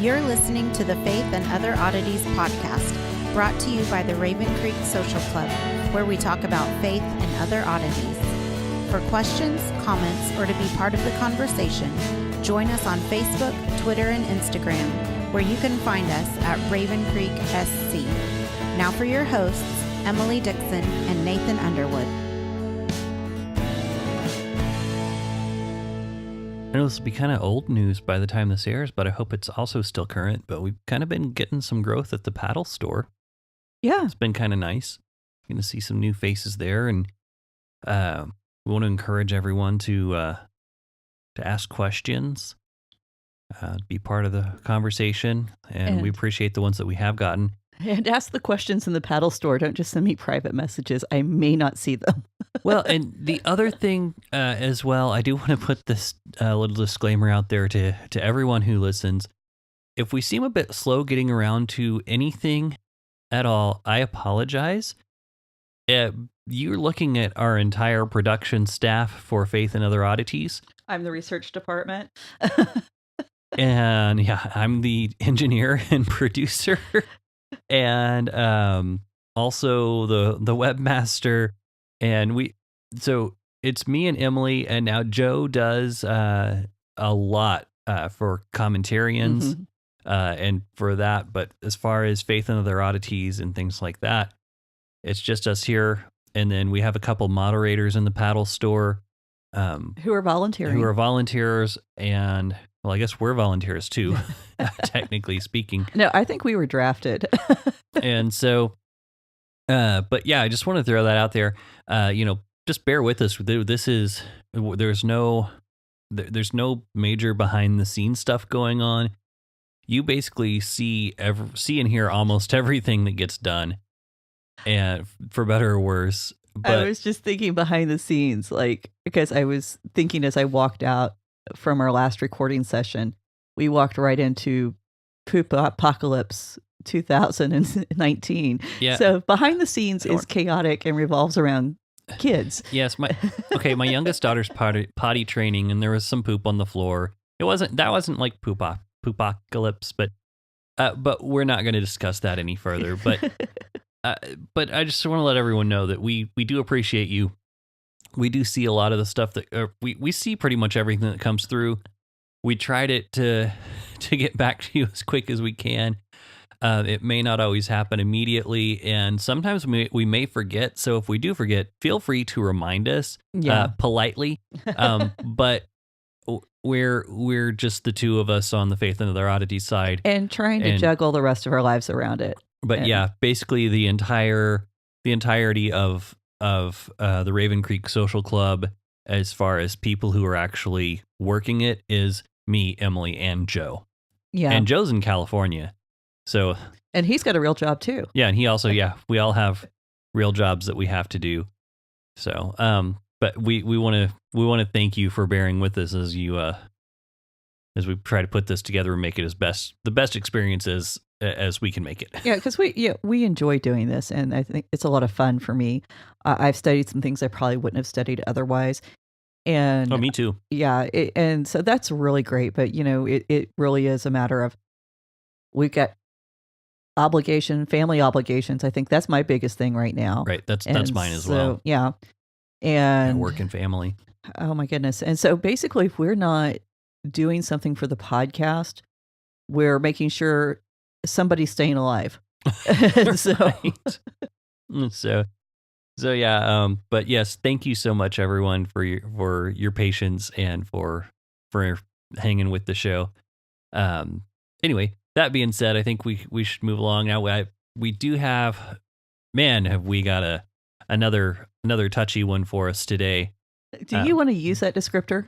You're listening to the Faith and Other Oddities podcast, brought to you by the Raven Creek Social Club, where we talk about faith and other oddities. For questions, comments, or to be part of the conversation, join us on Facebook, Twitter, and Instagram, where you can find us at Raven Creek SC. Now for your hosts, Emily Dixon and Nathan Underwood. I know this will be kind of old news by the time this airs, but I hope it's also still current. But we've kind of been getting some growth at the paddle store. Yeah. It's been kind of nice. Going to see some new faces there. And we want to encourage everyone to ask questions, be part of the conversation. And we appreciate the ones that we have gotten. And ask the questions in the paddle store. Don't just send me private messages. I may not see them. Well, and the other thing as well, I do want to put this little disclaimer out there to everyone who listens. If we seem a bit slow getting around to anything at all, I apologize. You're looking at our entire production staff for Faith and Other Oddities. I'm the research department. And yeah, I'm the engineer and producer. And also the webmaster. And so it's me and Emily, and now Joe does a lot for commentarians and for that. But as far as Faith and Other Oddities and things like that, it's just us here. And then we have a couple moderators in the paddle store who are volunteering. Who are volunteers, and well, I guess we're volunteers too, technically speaking. No, I think we were drafted. And so, but yeah, I just want to throw that out there. Just bear with us. There's no major behind the scenes stuff going on. You basically see and hear almost everything that gets done, and for better or worse. But I was just thinking behind the scenes, because I was thinking as I walked out from our last recording session, we walked right into Poop Apocalypse 2019. Yeah. So behind the scenes is chaotic and revolves around kids. Yes. My youngest daughter's potty training, and there was some poop on the floor. That wasn't like poop apocalypse, but we're not going to discuss that any further. But I just want to let everyone know that we do appreciate you. We do see a lot of the stuff that we see pretty much everything that comes through. We tried to get back to you as quick as we can. It may not always happen immediately, and sometimes we may forget. So if we do forget, feel free to remind us politely. But we're just the two of us on the Faith and Other Oddities side, and trying to juggle the rest of our lives around it. But yeah, basically the entirety of the Raven Creek Social Club, as far as people who are actually working it, is me, Emily, and Joe. Yeah, and Joe's in California. So, and he's got a real job too. Yeah, and he also, we all have real jobs that we have to do. So, but we want to thank you for bearing with us as we try to put this together and make it the best experience as we can make it. Yeah, because we enjoy doing this, and I think it's a lot of fun for me. I've studied some things I probably wouldn't have studied otherwise. And me too. Yeah, and so that's really great. But it really is a matter of we've got family obligations. I think that's my biggest thing right now. Right, that's mine as well. Yeah, and work and family. Oh my goodness! And so basically, if we're not doing something for the podcast, we're making sure somebody's staying alive. So yeah. But yes, thank you so much, everyone, for your patience and for hanging with the show. Anyway. That being said, I think we should move along now. We do have, have we got another touchy one for us today? Do you want to use that descriptor?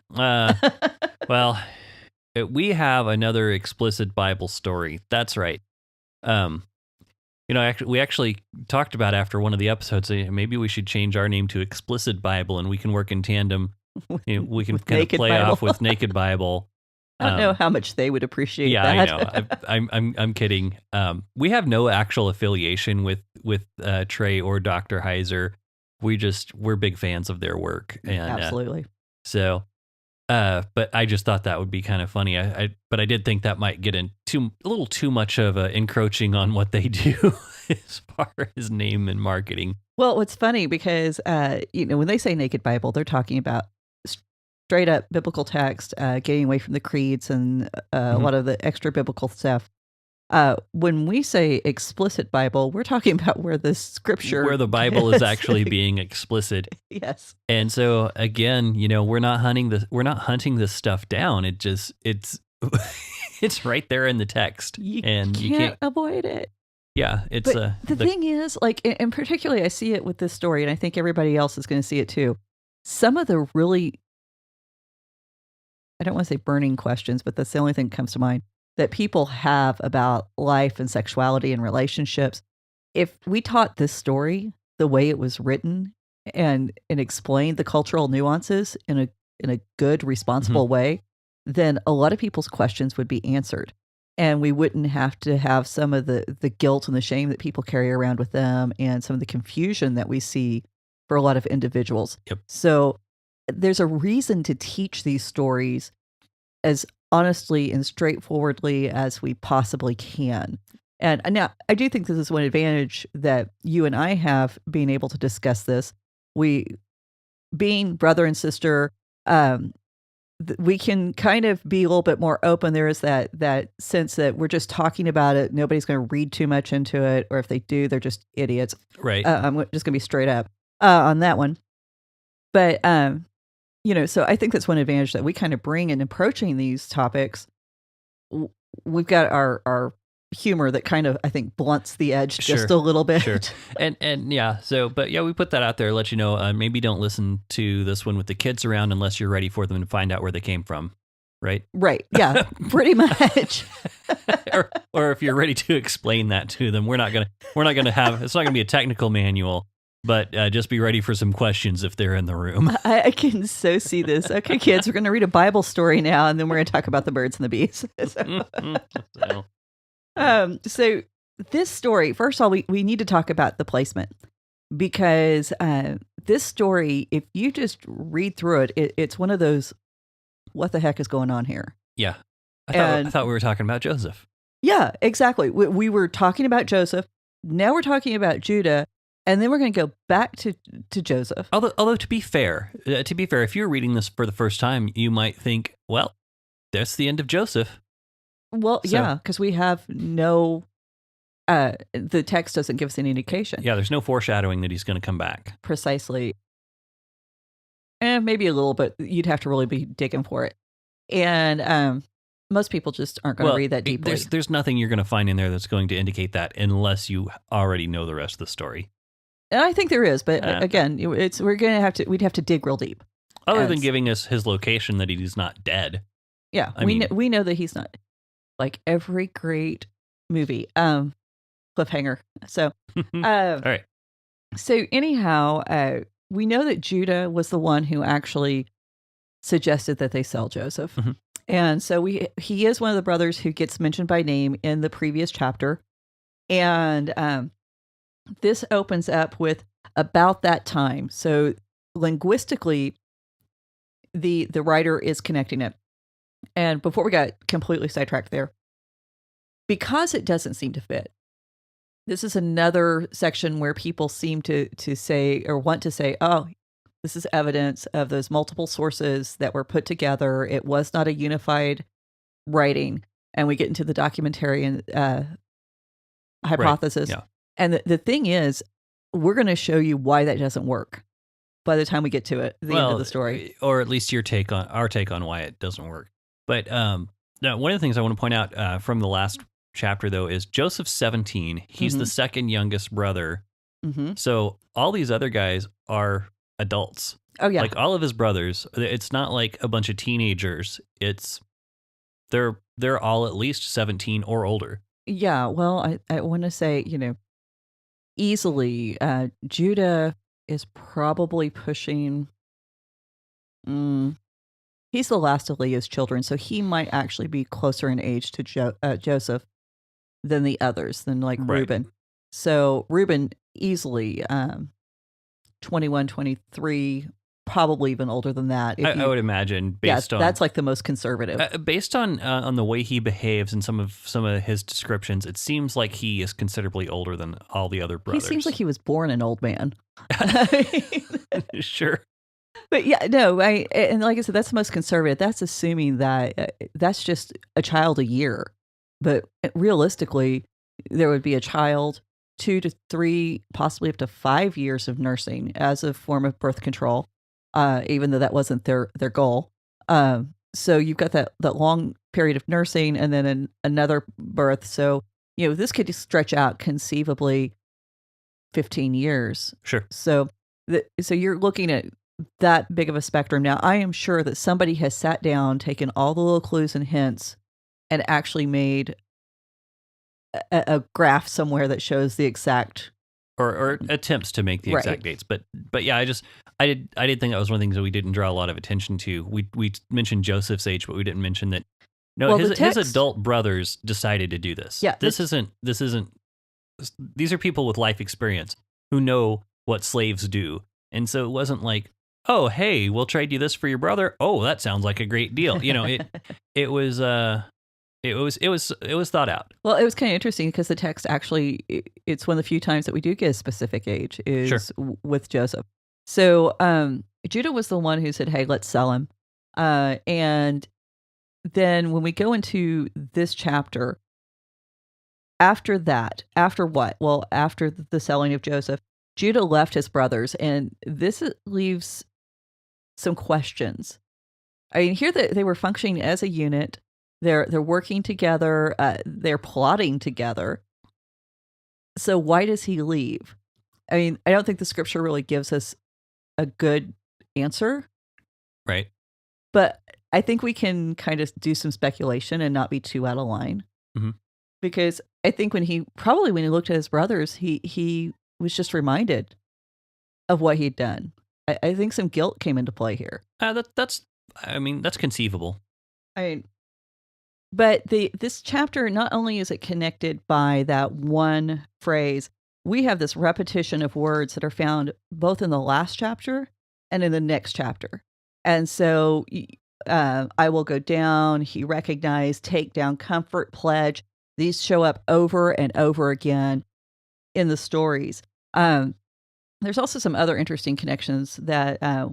Well, we have another explicit Bible story. That's right. We actually talked about after one of the episodes, maybe we should change our name to Explicit Bible, and we can work in tandem. We can kind of play Bible. Off with Naked Bible. I don't know how much they would appreciate that. Yeah, I know. I'm kidding. We have no actual affiliation with Trey or Dr. Heiser. We're big fans of their work. And, absolutely. So But I just thought that would be kind of funny. But I did think that might get a little too much of encroaching on what they do as far as name and marketing. Well, it's funny because, when they say Naked Bible, they're talking about straight up biblical text, getting away from the creeds and a lot of the extra biblical stuff. When we say explicit Bible, we're talking about where the Bible is actually being explicit. Yes. And so again, we're not hunting this stuff down. It's it's right there in the text, you and can't you can't avoid it. Yeah, it's the thing is, like, and particularly I see it with this story, and I think everybody else is going to see it too. Some of the really, I don't want to say burning questions, but that's the only thing that comes to mind that people have about life and sexuality and relationships. If we taught this story the way it was written and explained the cultural nuances in a good, responsible way, then a lot of people's questions would be answered. And we wouldn't have to have some of the guilt and the shame that people carry around with them and some of the confusion that we see for a lot of individuals. Yep. So there's a reason to teach these stories as honestly and straightforwardly as we possibly can. And now I do think this is one advantage that you and I have being able to discuss this. We, being brother and sister, we can kind of be a little bit more open. There is that sense that we're just talking about it. Nobody's going to read too much into it, or if they do, they're just idiots. Right. I'm just going to be straight up on that one. But so I think that's one advantage that we kind of bring in approaching these topics. We've got our humor that kind of, I think, blunts the edge just a little bit. Sure. And yeah, we put that out there, let you know, maybe don't listen to this one with the kids around unless you're ready for them to find out where they came from. Right? Right. Yeah, pretty much. or if you're ready to explain that to them, it's not gonna be a technical manual. But just be ready for some questions if they're in the room. I can so see this. Okay, kids, we're going to read a Bible story now, and then we're going to talk about the birds and the bees. So this story, first of all, we need to talk about the placement. Because this story, if you just read through it, it's one of those, what the heck is going on here? Yeah. I thought we were talking about Joseph. Yeah, exactly. We were talking about Joseph. Now we're talking about Judah. And then we're going to go back to Joseph. Although to be fair, if you're reading this for the first time, you might think, well, that's the end of Joseph. Well, yeah, because we have no, the text doesn't give us any indication. Yeah, there's no foreshadowing that he's going to come back. Precisely. And maybe a little bit, you'd have to really be digging for it. And most people just aren't going to read that deeply. There's nothing you're going to find in there that's going to indicate that unless you already know the rest of the story. And I think there is, but again, we'd have to dig real deep. Other than giving us his location that he's not dead. Yeah, we know that he's not. Like every great movie, cliffhanger. So, all right. So anyhow, we know that Judah was the one who actually suggested that they sell Joseph, and so he is one of the brothers who gets mentioned by name in the previous chapter, and this opens up with about that time. So linguistically, the writer is connecting it. And before we got completely sidetracked there, because it doesn't seem to fit, this is another section where people seem to say or want to say, oh, this is evidence of those multiple sources that were put together. It was not a unified writing. And we get into the documentarian hypothesis. Right. Yeah. And the thing is, we're going to show you why that doesn't work by the time we get to it, the end of the story. Or at least our take on why it doesn't work. But now, one of the things I want to point out from the last chapter, though, is Joseph's 17. He's the second youngest brother. So all these other guys are adults. Oh, yeah. Like all of his brothers. It's not like a bunch of teenagers. They're all at least 17 or older. Yeah. Well, I want to say, easily, Judah is probably pushing... he's the last of Leah's children, so he might actually be closer in age to Joseph than the others, than like Reuben. So Reuben easily 21, 23, probably even older than that. I would imagine based on that's like the most conservative. based on the way he behaves and some of his descriptions, it seems like he is considerably older than all the other brothers. He seems like he was born an old man. Sure. But yeah, no, and like I said, that's the most conservative. That's assuming that that's just a child a year. But realistically, there would be a child 2 to 3, possibly up to 5 years of nursing as a form of birth control, even though that wasn't their goal. So you've got that long period of nursing and then another birth. So, this could stretch out conceivably 15 years. Sure. So you're looking at that big of a spectrum. Now, I am sure that somebody has sat down, taken all the little clues and hints, and actually made a graph somewhere that shows the exact or attempts to make the exact dates. But yeah, I did think that was one of the things that we didn't draw a lot of attention to. We mentioned Joseph's age, but we didn't mention that. No, his adult brothers decided to do this. Yeah, this isn't. These are people with life experience who know what slaves do, and so it wasn't like, oh, hey, we'll trade you this for your brother. Oh, that sounds like a great deal. It was thought out. Well, it was kind of interesting because the text actually, it's one of the few times that we do get a specific age is with Joseph. So Judah was the one who said, hey, let's sell him. And then when we go into this chapter, after what? Well, after the selling of Joseph, Judah left his brothers, and this leaves some questions. I mean, here they were functioning as a unit. They're working together. They're plotting together. So why does he leave? I mean, I don't think the scripture really gives us a good answer. Right. But I think we can kind of do some speculation and not be too out of line. Mm-hmm. Because I think when he looked at his brothers, he was just reminded of what he'd done. I think some guilt came into play here. That's conceivable. But this chapter, not only is it connected by that one phrase, we have this repetition of words that are found both in the last chapter and in the next chapter. And so I will go down, he recognized, take down, comfort, pledge. These show up over and over again in the stories. There's also some other interesting connections that are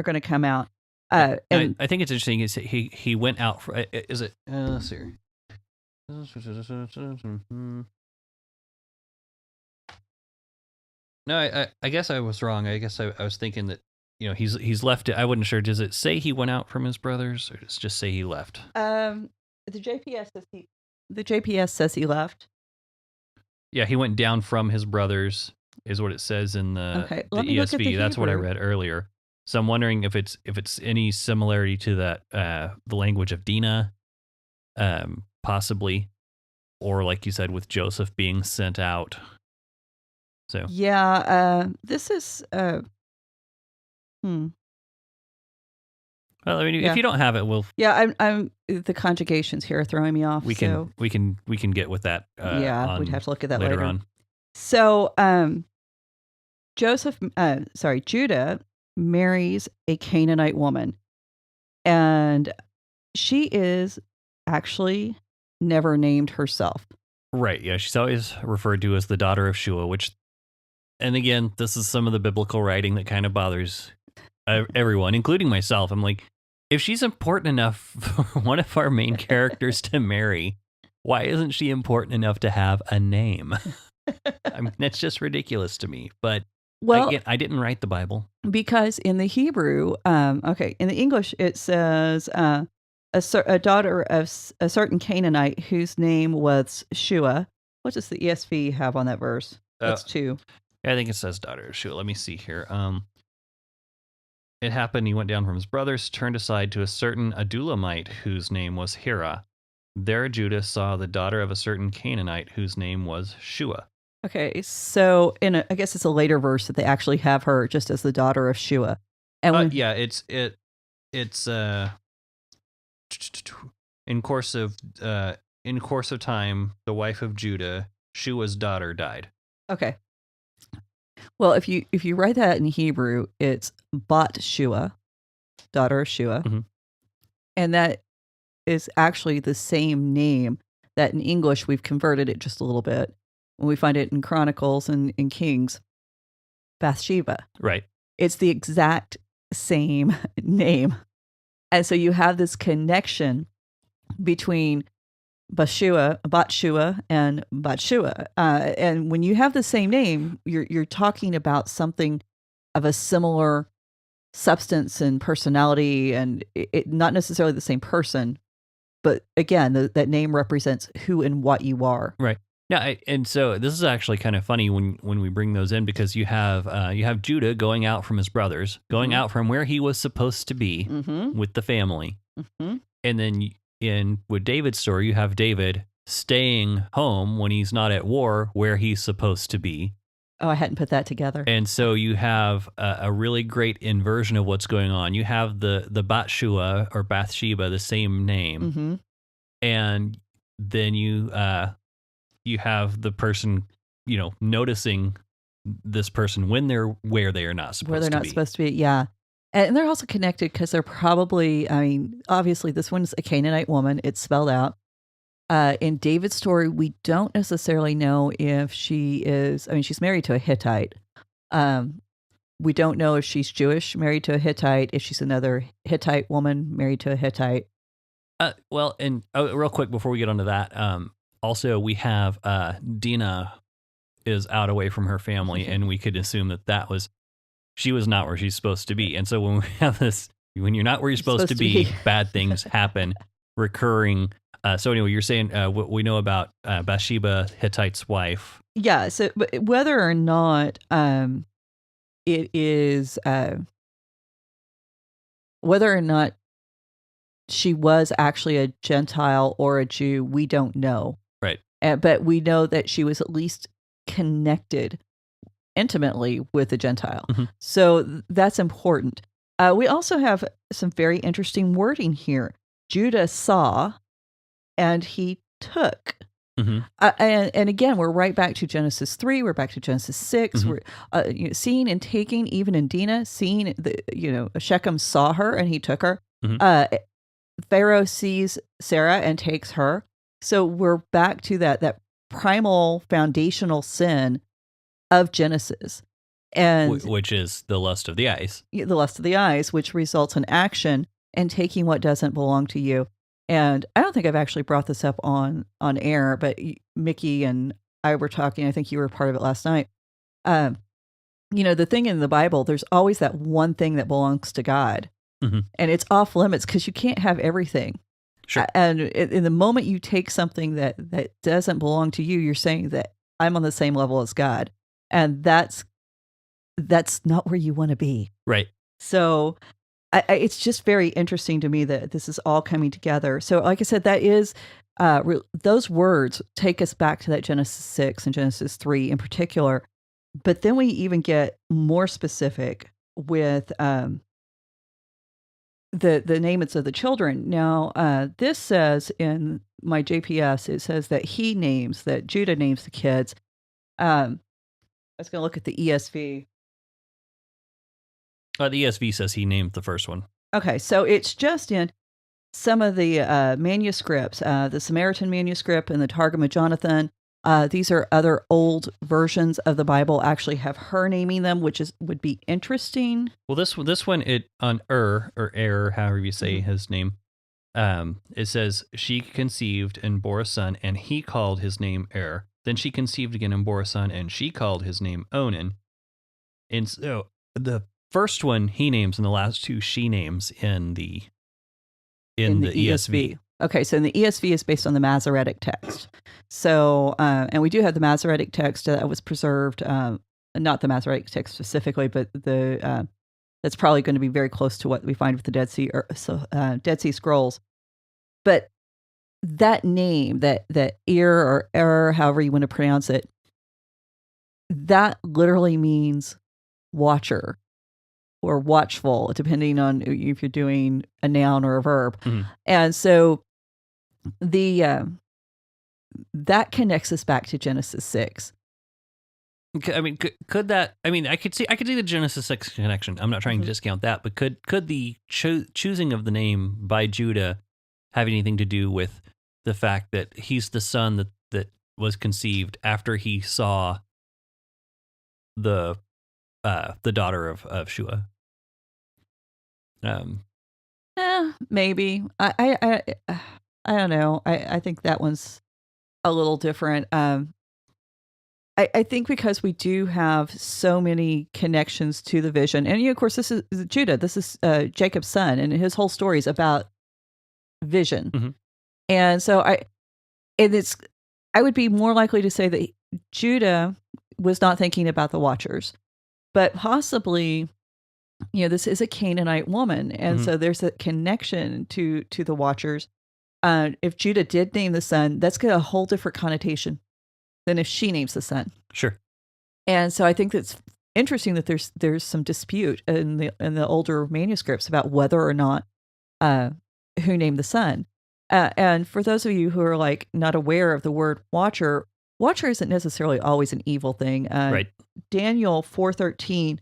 going to come out. And I think it's interesting. Is he went out for? Is it? Let's see. No, I guess I was wrong. I guess I was thinking that he's left it. I wasn't sure. Does it say he went out from his brothers, or does it just say he left? The JPS says he left. Yeah, he went down from his brothers, is what it says in the ESV. That's what I read earlier. So I'm wondering if it's any similarity to that the language of Dinah, possibly, or like you said, with Joseph being sent out. So this is Well, I mean, if you don't have it, we'll. Yeah, I'm the conjugations here are throwing me off. We can get with that. We'd have to look at that later on. So, Judah marries a Canaanite woman, and she is actually never named herself. Right. Yeah, she's always referred to as the daughter of Shua, which, and again, this is some of the biblical writing that kind of bothers everyone, including myself. I'm like, if she's important enough for one of our main characters to marry, why isn't she important enough to have a name? I mean, that's just ridiculous to me. But I didn't write the Bible. Because in the Hebrew, in the English, it says a daughter of a certain Canaanite whose name was Shua. What does the ESV have on that verse? That's 2. I think it says daughter of Shua. Let me see here. It happened, he went down from his brothers, turned aside to a certain Adulamite whose name was Hira. There Judah saw the daughter of a certain Canaanite whose name was Shua. Okay, so I guess it's a later verse that they actually have her just as the daughter of Shua. And it's in course of time, the wife of Judah, Shua's daughter, died. Okay. Well, if you write that in Hebrew, it's Bathshua, daughter of Shua, Mhm. and that is actually the same name that in English we've converted it just a little bit. When we find it in Chronicles and in Kings, Bathsheba. Right. It's the exact same name. And so you have this connection between Bathsheba and Bathsheba. And when you have the same name, you're talking about something of a similar substance and personality, and it not necessarily the same person, but again, that name represents who and what you are. Right. Yeah, and so this is actually kind of funny when we bring those in, because you have Judah going out from his brothers, going out from where he was supposed to be with the family, and then with David's story, you have David staying home when he's not at war, where he's supposed to be. Oh, I hadn't put that together. And so you have a really great inversion of what's going on. You have the Bathsheba or Bathsheba, the same name, and then you have the person, noticing this person when they're where they are not supposed to be. Where they're not supposed to be, yeah. And they're also connected because they're probably, obviously this one's a Canaanite woman. It's spelled out. In David's story, we don't necessarily know if she is, she's married to a Hittite. We don't know if she's Jewish, married to a Hittite, if she's another Hittite woman married to a Hittite. Well, and real quick before we get onto that, also we have Dinah is out away from her family, and we could assume that she was not where she's supposed to be. And so when we have this, when you're not where you're supposed to be, bad things happen, recurring. So anyway, you're saying what we know about Bathsheba, Hittite's wife. Yeah. So whether or not it is, whether or not she was actually a Gentile or a Jew, we don't know. Right. But we know that she was at least connected intimately with a Gentile. So that's important. We also have some very interesting wording here. Judah saw and he took. And again, we're right back to Genesis 3. We're back to Genesis 6. We're seeing and taking, even in Dinah, seeing Shechem saw her and he took her. Pharaoh sees Sarah and takes her. So we're back to that primal foundational sin of Genesis, and which is the lust of the eyes. The lust of the eyes, which results in action and taking what doesn't belong to you. And I don't think I've actually brought this up on air, but Mickey and I were talking. I think you were part of it last night. The thing in the Bible, there's always that one thing that belongs to God. And it's off limits because you can't have everything. Sure. And in the moment you take something that doesn't belong to you, you're saying that I'm on the same level as God. And that's not where you want to be. Right. So it's just very interesting to me that this is all coming together. So like I said, that is, those words take us back to that Genesis 6 and Genesis 3 in particular. But then we even get more specific with the names of the children. Now, this says in my JPS, it says that Judah names the kids. I was going to look at the ESV. The ESV says he named the first one. Okay, so it's just in some of the manuscripts, the Samaritan manuscript and the Targum of Jonathan. These are other old versions of the Bible actually have her naming them, which would be interesting. Well, this one, it on or however you say his name, it says she conceived and bore a son, and he called his name Then she conceived again and bore a son, and she called his name Onan. And so the first one he names, and the last two she names in the ESV. Okay, so in the ESV is based on the Masoretic text. So, and we do have the Masoretic text that was preserved, not the Masoretic text specifically, but that's probably going to be very close to what we find with the Dead Sea Scrolls. But that name, that Ir or however you want to pronounce it, that literally means watcher or watchful, depending on if you're doing a noun or a verb. And so that connects us back to Genesis 6. I mean, could that? I mean, I could see the Genesis 6 connection. I'm not trying to discount that, but could the choosing of the name by Judah have anything to do with the fact that he's the son that was conceived after he saw the daughter of Shua? Maybe. I don't know. I think that one's a little different. I think because we do have so many connections to the vision, and of course, this is Judah. This is Jacob's son, and his whole story is about vision. Mm-hmm. And so I would be more likely to say that Judah was not thinking about the Watchers, but possibly, this is a Canaanite woman, and so there's a connection to the Watchers. If Judah did name the son, that's got a whole different connotation than if she names the son. Sure. And so I think that's interesting that there's some dispute in the older manuscripts about whether or not who named the son. And for those of you who are like not aware of the word watcher isn't necessarily always an evil thing. Right. Daniel 4:13.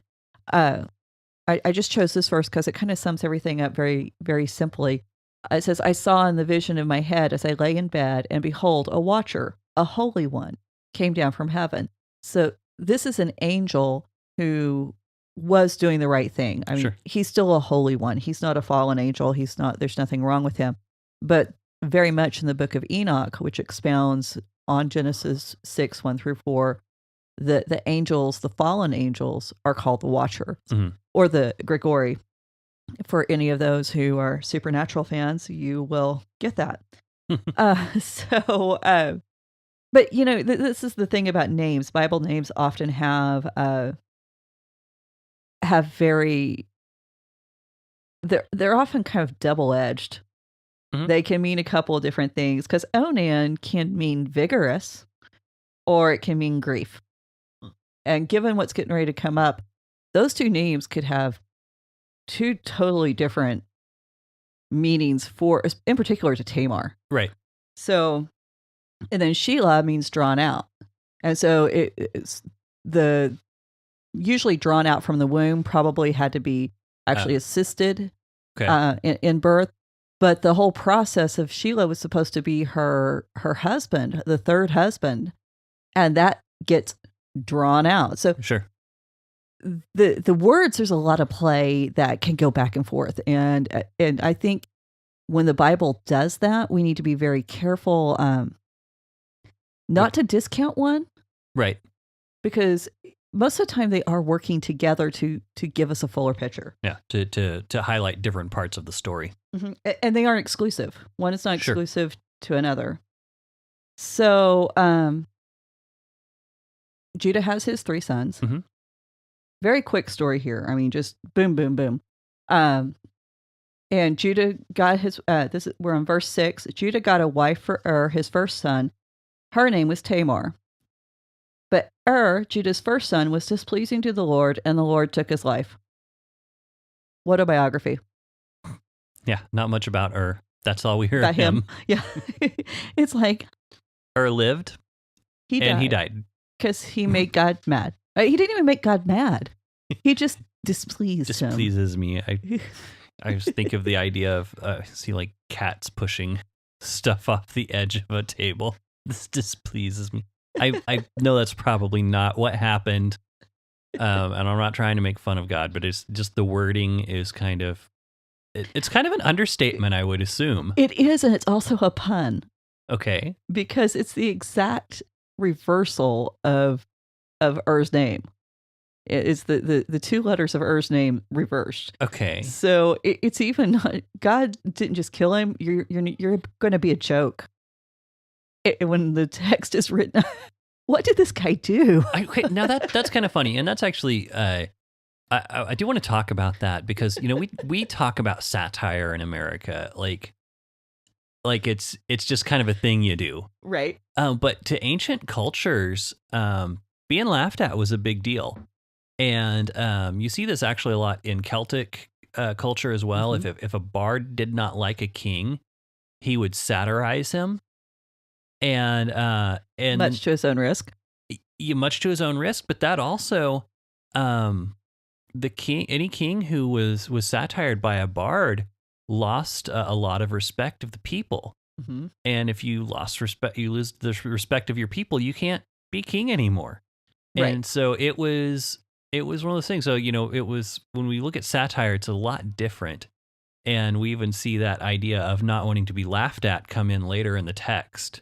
I just chose this verse because it kind of sums everything up very, very simply. It says, "I saw in the vision of my head as I lay in bed, and behold, a watcher, a holy one, came down from heaven." So this is an angel who was doing the right thing. I mean, He's still a holy one. He's not a fallen angel. There's nothing wrong with him. But very much in the book of Enoch, which expounds on Genesis 6, 1-4, the angels, the fallen angels, are called the Watcher, or the Grigori. For any of those who are supernatural fans, you will get that. But this is the thing about names. Bible names often have very, they're often kind of double-edged. They can mean a couple of different things, because Onan can mean vigorous, or it can mean grief. And given what's getting ready to come up, those two names could have two totally different meanings in particular to Tamar. Right. So, and then Shelah means drawn out. And so it's usually drawn out from the womb, probably had to be actually assisted in birth. But the whole process of Shelah was supposed to be her husband, the third husband, and that gets drawn out. So the words, there's a lot of play that can go back and forth, and I think when the Bible does that, we need to be very careful, not to discount one, right? Because most of the time they are working together to give us a fuller picture. Yeah, to highlight different parts of the story. And they aren't exclusive. One is not exclusive to another. So Judah has his 3 sons. Very quick story here. I mean, just boom, boom, boom. And Judah got his, we're on verse 6. Judah got a wife for his first son. Her name was Tamar. But Judah's first son, was displeasing to the Lord, and the Lord took his life. What a biography. Yeah, not much about That's all we hear about him. Yeah. It's like, lived, and he died. Because he made God mad. He didn't even make God mad. He just displeased him. Displeases me. I just think of the idea of see like cats pushing stuff off the edge of a table. This displeases me. I know that's probably not what happened, and I'm not trying to make fun of God, but it's just the wording is kind of it's kind of an understatement, I would assume. It is, and it's also a pun. Okay, because it's the exact reversal of Er's name. It's the 2 letters of Er's name reversed. Okay. So it's even not, God didn't just kill him. You're going to be a joke. When the text is written, what did this guy do? Okay, now that's kind of funny, and that's actually I do want to talk about that, because we talk about satire in America like it's just kind of a thing you do, right? But to ancient cultures, being laughed at was a big deal. And you see this actually a lot in Celtic culture as well. If a bard did not like a king, he would satirize him, and much to his own risk. much to his own risk, but that also, any king who was satired by a bard lost a lot of respect of the people. Mm-hmm. And if you lost respect, you lose the respect of your people, you can't be king anymore. Right. And so it was one of those things. So, it was, when we look at satire, it's a lot different. And we even see that idea of not wanting to be laughed at come in later in the text.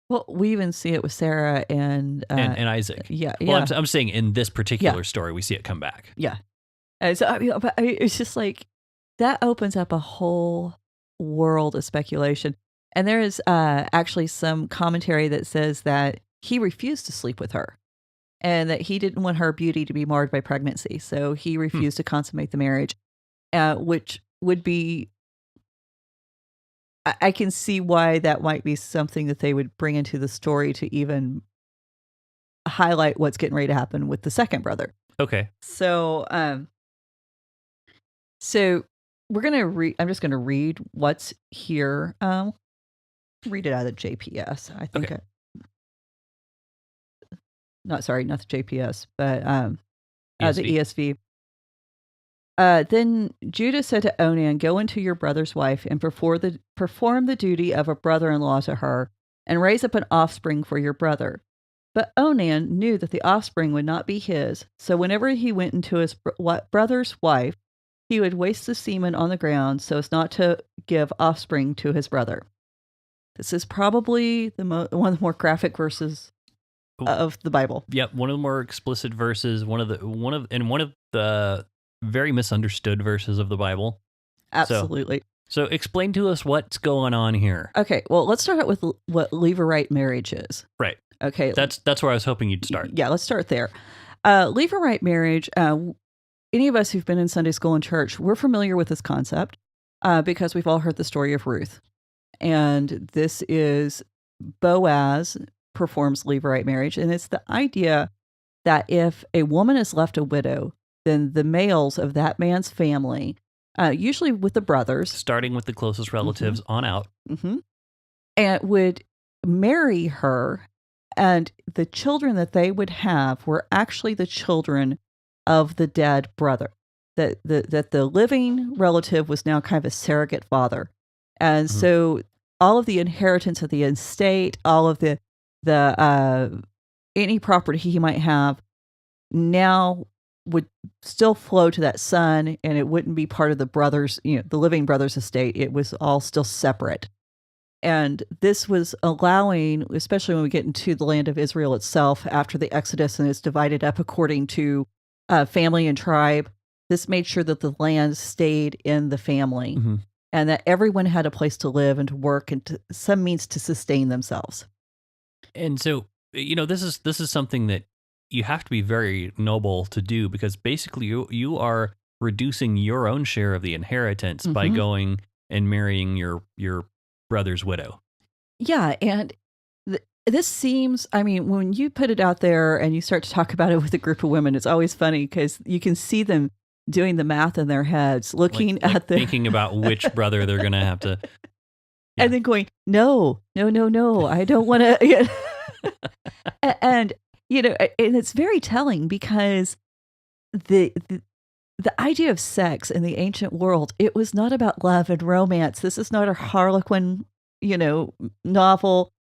Well, we even see it with Sarah and Isaac. Yeah. Well, I'm saying in this particular story, we see it come back. Yeah. And so, it's just like, that opens up a whole world of speculation. And there is actually some commentary that says that he refused to sleep with her and that he didn't want her beauty to be marred by pregnancy. So he refused to consummate the marriage, which would be, I can see why that might be something that they would bring into the story to even highlight what's getting ready to happen with the second brother. Okay. So, we're going to read, I'm just going to read what's here. Read it out of the JPS. I think. Okay. Not the JPS, but ESV. the ESV. Then Judah said to Onan, "Go into your brother's wife and perform the duty of a brother-in-law to her, and raise up an offspring for your brother." But Onan knew that the offspring would not be his, so whenever he went into his brother's wife, he would waste the semen on the ground so as not to give offspring to his brother. This is probably one of the more graphic verses of the Bible. Yep, one of the more explicit verses, one of the very misunderstood verses of the Bible. Absolutely. So explain to us what's going on here. Okay, well, let's start out with what Levirate marriage is. Right. Okay. That's where I was hoping you'd start. Yeah, let's start there. Levirate marriage, any of us who've been in Sunday school and church, we're familiar with this concept because we've all heard the story of Ruth. And this is Boaz performs Levirate marriage. And it's the idea that if a woman is left a widow, then the males of that man's family, usually with the brothers, starting with the closest relatives on out, and would marry her. And the children that they would have were actually the children of the dead brother. That the living relative was now kind of a surrogate father. And so all of the inheritance of the estate, all of the any property he might have now would still flow to that son, and it wouldn't be part of the brothers, the living brother's estate. It was all still separate. And this was allowing, especially when we get into the land of Israel itself after the Exodus and it's divided up according to family and tribe, this made sure that the land stayed in the family and that everyone had a place to live and to work and some means to sustain themselves. And so, this is something that you have to be very noble to do, because basically you are reducing your own share of the inheritance by going and marrying your brother's widow. Yeah, and this seems, when you put it out there and you start to talk about it with a group of women, it's always funny because you can see them doing the math in their heads, looking at thinking about which brother they're going to have to. Yeah. And then going, no, I don't want to. And, and it's very telling because the idea of sex in the ancient world, it was not about love and romance. This is not a Harlequin, novel.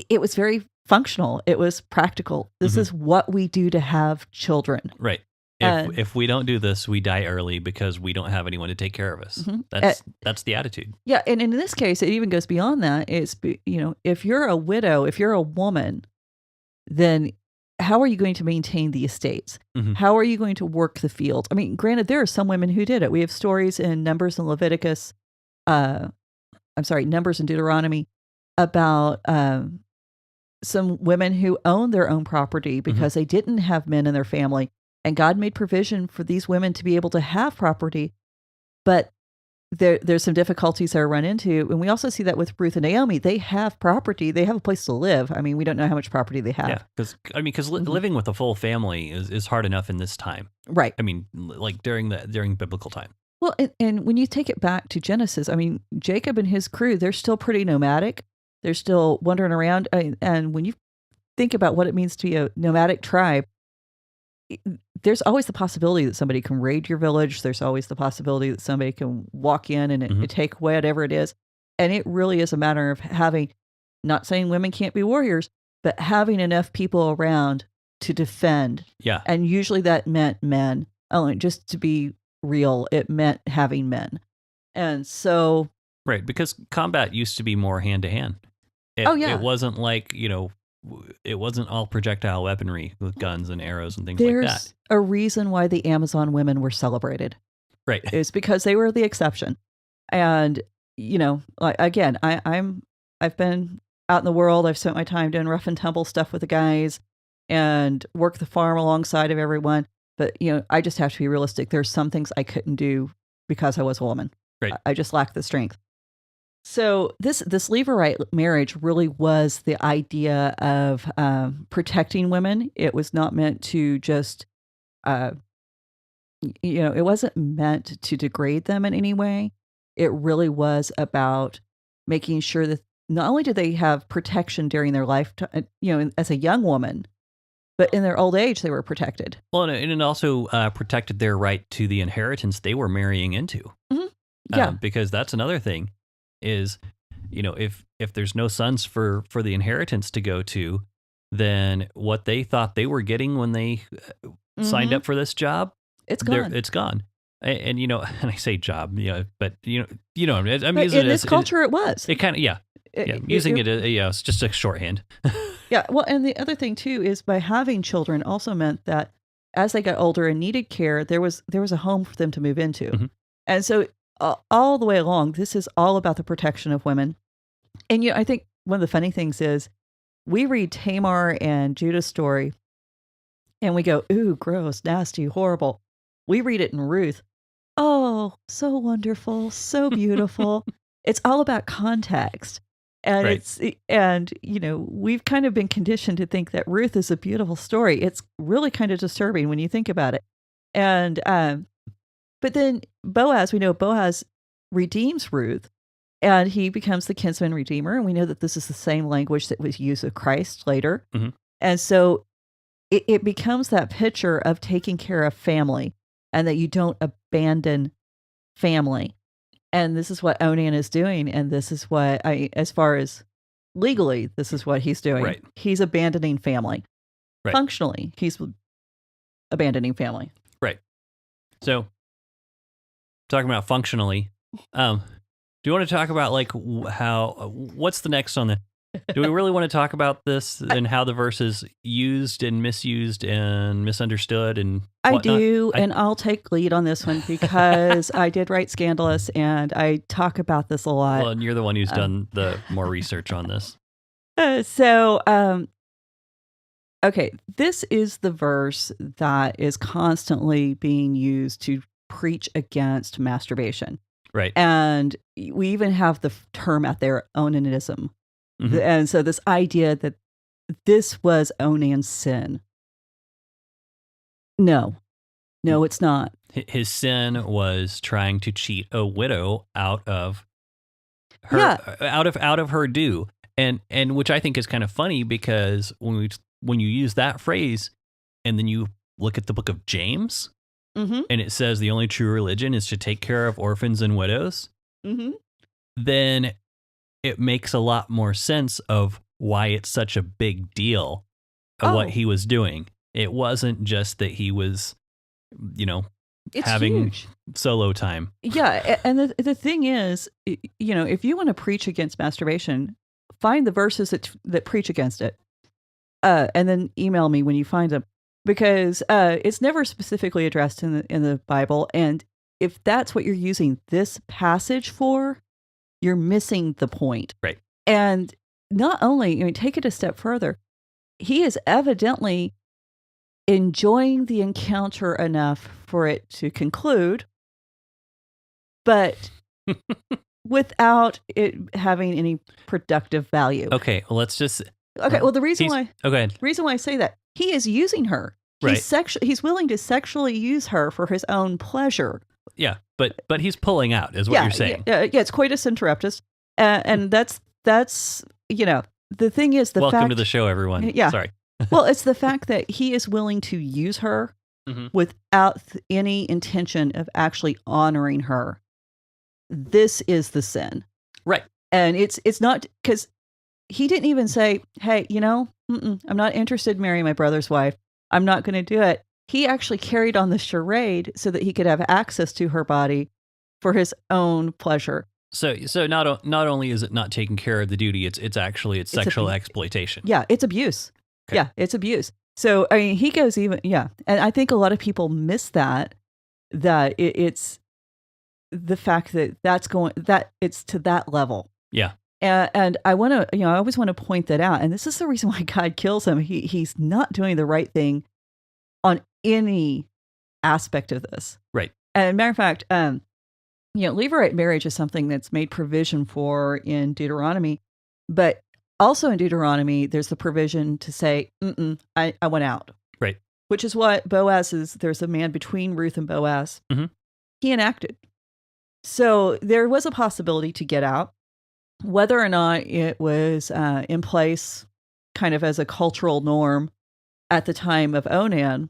It was very functional. It was practical. This is what we do to have children. Right. If we don't do this, we die early because we don't have anyone to take care of us. That's the attitude. Yeah, and in this case, it even goes beyond that. It's, if you're a widow, if you're a woman, then how are you going to maintain the estates? How are you going to work the field? Granted, there are some women who did it. We have stories in Numbers and Leviticus, Numbers and Deuteronomy about some women who owned their own property because they didn't have men in their family. And God made provision for these women to be able to have property, but there's some difficulties they're run into. And we also see that with Ruth and Naomi. They have property. They have a place to live. We don't know how much property they have. Yeah, because living with a full family is hard enough in this time. Right. Like during biblical time. Well, and when you take it back to Genesis, Jacob and his crew, they're still pretty nomadic. They're still wandering around. And when you think about what it means to be a nomadic tribe, there's always the possibility that somebody can raid your village. There's always the possibility that somebody can walk in and take whatever it is. And it really is a matter of having, not saying women can't be warriors, but having enough people around to defend. Yeah. And usually that meant men. Oh, just to be real, it meant having men. And so... Right, because combat used to be more hand-to-hand. It wasn't like, it wasn't all projectile weaponry with guns and arrows and things like that. There's a reason why the Amazon women were celebrated. Right. It's because they were the exception. And, again, I've been out in the world. I've spent my time doing rough and tumble stuff with the guys and work the farm alongside of everyone. But, I just have to be realistic. There's some things I couldn't do because I was a woman. Right. I just lacked the strength. So this Levirate marriage really was the idea of protecting women. It was not meant to just, it wasn't meant to degrade them in any way. It really was about making sure that not only did they have protection during their lifetime, as a young woman, but in their old age, they were protected. Well, and it also protected their right to the inheritance they were marrying into. Mm-hmm. Yeah. Because that's another thing is, if there's no sons for the inheritance to go to, then what they thought they were getting when they signed up for this job, it's gone. It's gone. And and I say job, but I'm but using in this culture, it was. It kind of, it's just a shorthand. Yeah. Well, and the other thing too is by having children also meant that as they got older and needed care, there was a home for them to move into. Mm-hmm. And so all the way along, this is all about the protection of women. And I think one of the funny things is we read Tamar and Judah's story and we go, ooh, gross, nasty, horrible. We read it in Ruth. Oh, so wonderful, so beautiful. It's all about context. And right. We've kind of been conditioned to think that Ruth is a beautiful story. It's really kind of disturbing when you think about it. And but then Boaz redeems Ruth, and he becomes the kinsman redeemer. And we know that this is the same language that was used of Christ later. Mm-hmm. And so it becomes that picture of taking care of family and that you don't abandon family. And this is what Onan is doing. And this is what as far as legally, this is what he's doing. Right. He's abandoning family. Right. Functionally, he's abandoning family. Right. So, talking about functionally, do you want to talk about what's the next on the, do we really want to talk about this and how the verse is used and misused and misunderstood and whatnot? I do, and I'll take lead on this one because I did write Scandalous and I talk about this a lot. Well, and you're the one who's done the more research on this. Okay, this is the verse that is constantly being used to preach against masturbation. Right. And we even have the term out there, Onanism. Mm-hmm. And so this idea that this was Onan's sin. No, it's not. His sin was trying to cheat a widow out of her, out of her due. And which I think is kind of funny because when you use that phrase and then you look at the book of James, mm-hmm. and it says the only true religion is to take care of orphans and widows, mm-hmm. then it makes a lot more sense of why it's such a big deal of what he was doing. It wasn't just that he was, it's having huge. Solo time. Yeah. And the thing is, if you want to preach against masturbation, find the verses that preach against it. And then email me when you find them, because it's never specifically addressed in the Bible. And if that's what you're using this passage for, you're missing the point. Right. And not only, take it a step further, he is evidently enjoying the encounter enough for it to conclude, but without it having any productive value. Okay, well, let's just... Okay, well, the reason why... Oh, go ahead. Reason why I say that, he is using her. Right. He's willing to sexually use her for his own pleasure. Yeah, but he's pulling out, is what you're saying. Yeah, it's coitus interruptus. And that's the thing is, welcome to the show, everyone. Yeah. Sorry. Well, it's the fact that he is willing to use her without any intention of actually honoring her. This is the sin. Right. And it's not, because he didn't even say, hey, I'm not interested in marrying my brother's wife. I'm not going to do it. He actually carried on the charade so that he could have access to her body for his own pleasure. So not only is it not taking care of the duty, it's actually sexual exploitation. Yeah, it's abuse. Okay. Yeah, it's abuse. So, I mean, he goes even, and I think a lot of people miss that it's the fact that it's to that level. Yeah. And I want to, I always want to point that out. And this is the reason why God kills him. He's not doing the right thing on any aspect of this. Right. And matter of fact, Levirate marriage is something that's made provision for in Deuteronomy, but also in Deuteronomy, there's the provision to say, I went out. Right. Which is what Boaz is. There's a man between Ruth and Boaz. Mm-hmm. He enacted. So there was a possibility to get out. Whether or not it was in place kind of as a cultural norm at the time of Onan,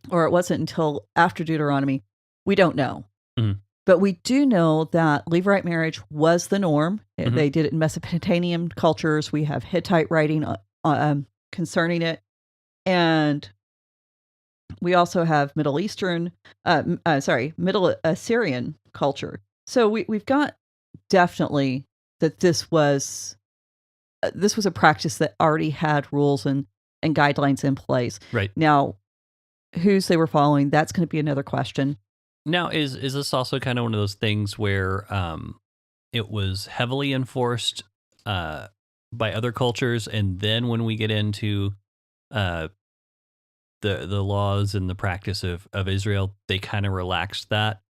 or it wasn't until after Deuteronomy, we don't know. Mm-hmm. But we do know that Levirate marriage was the norm. Mm-hmm. They did it in Mesopotamian cultures. We have Hittite writing concerning it. And we also have Middle Assyrian culture. So we've got definitely that this was a practice that already had rules and guidelines in place. Right. Now, whose they were following, that's going to be another question. Now, is this also kind of one of those things where it was heavily enforced by other cultures, and then when we get into the laws and the practice of Israel, they kind of relaxed that?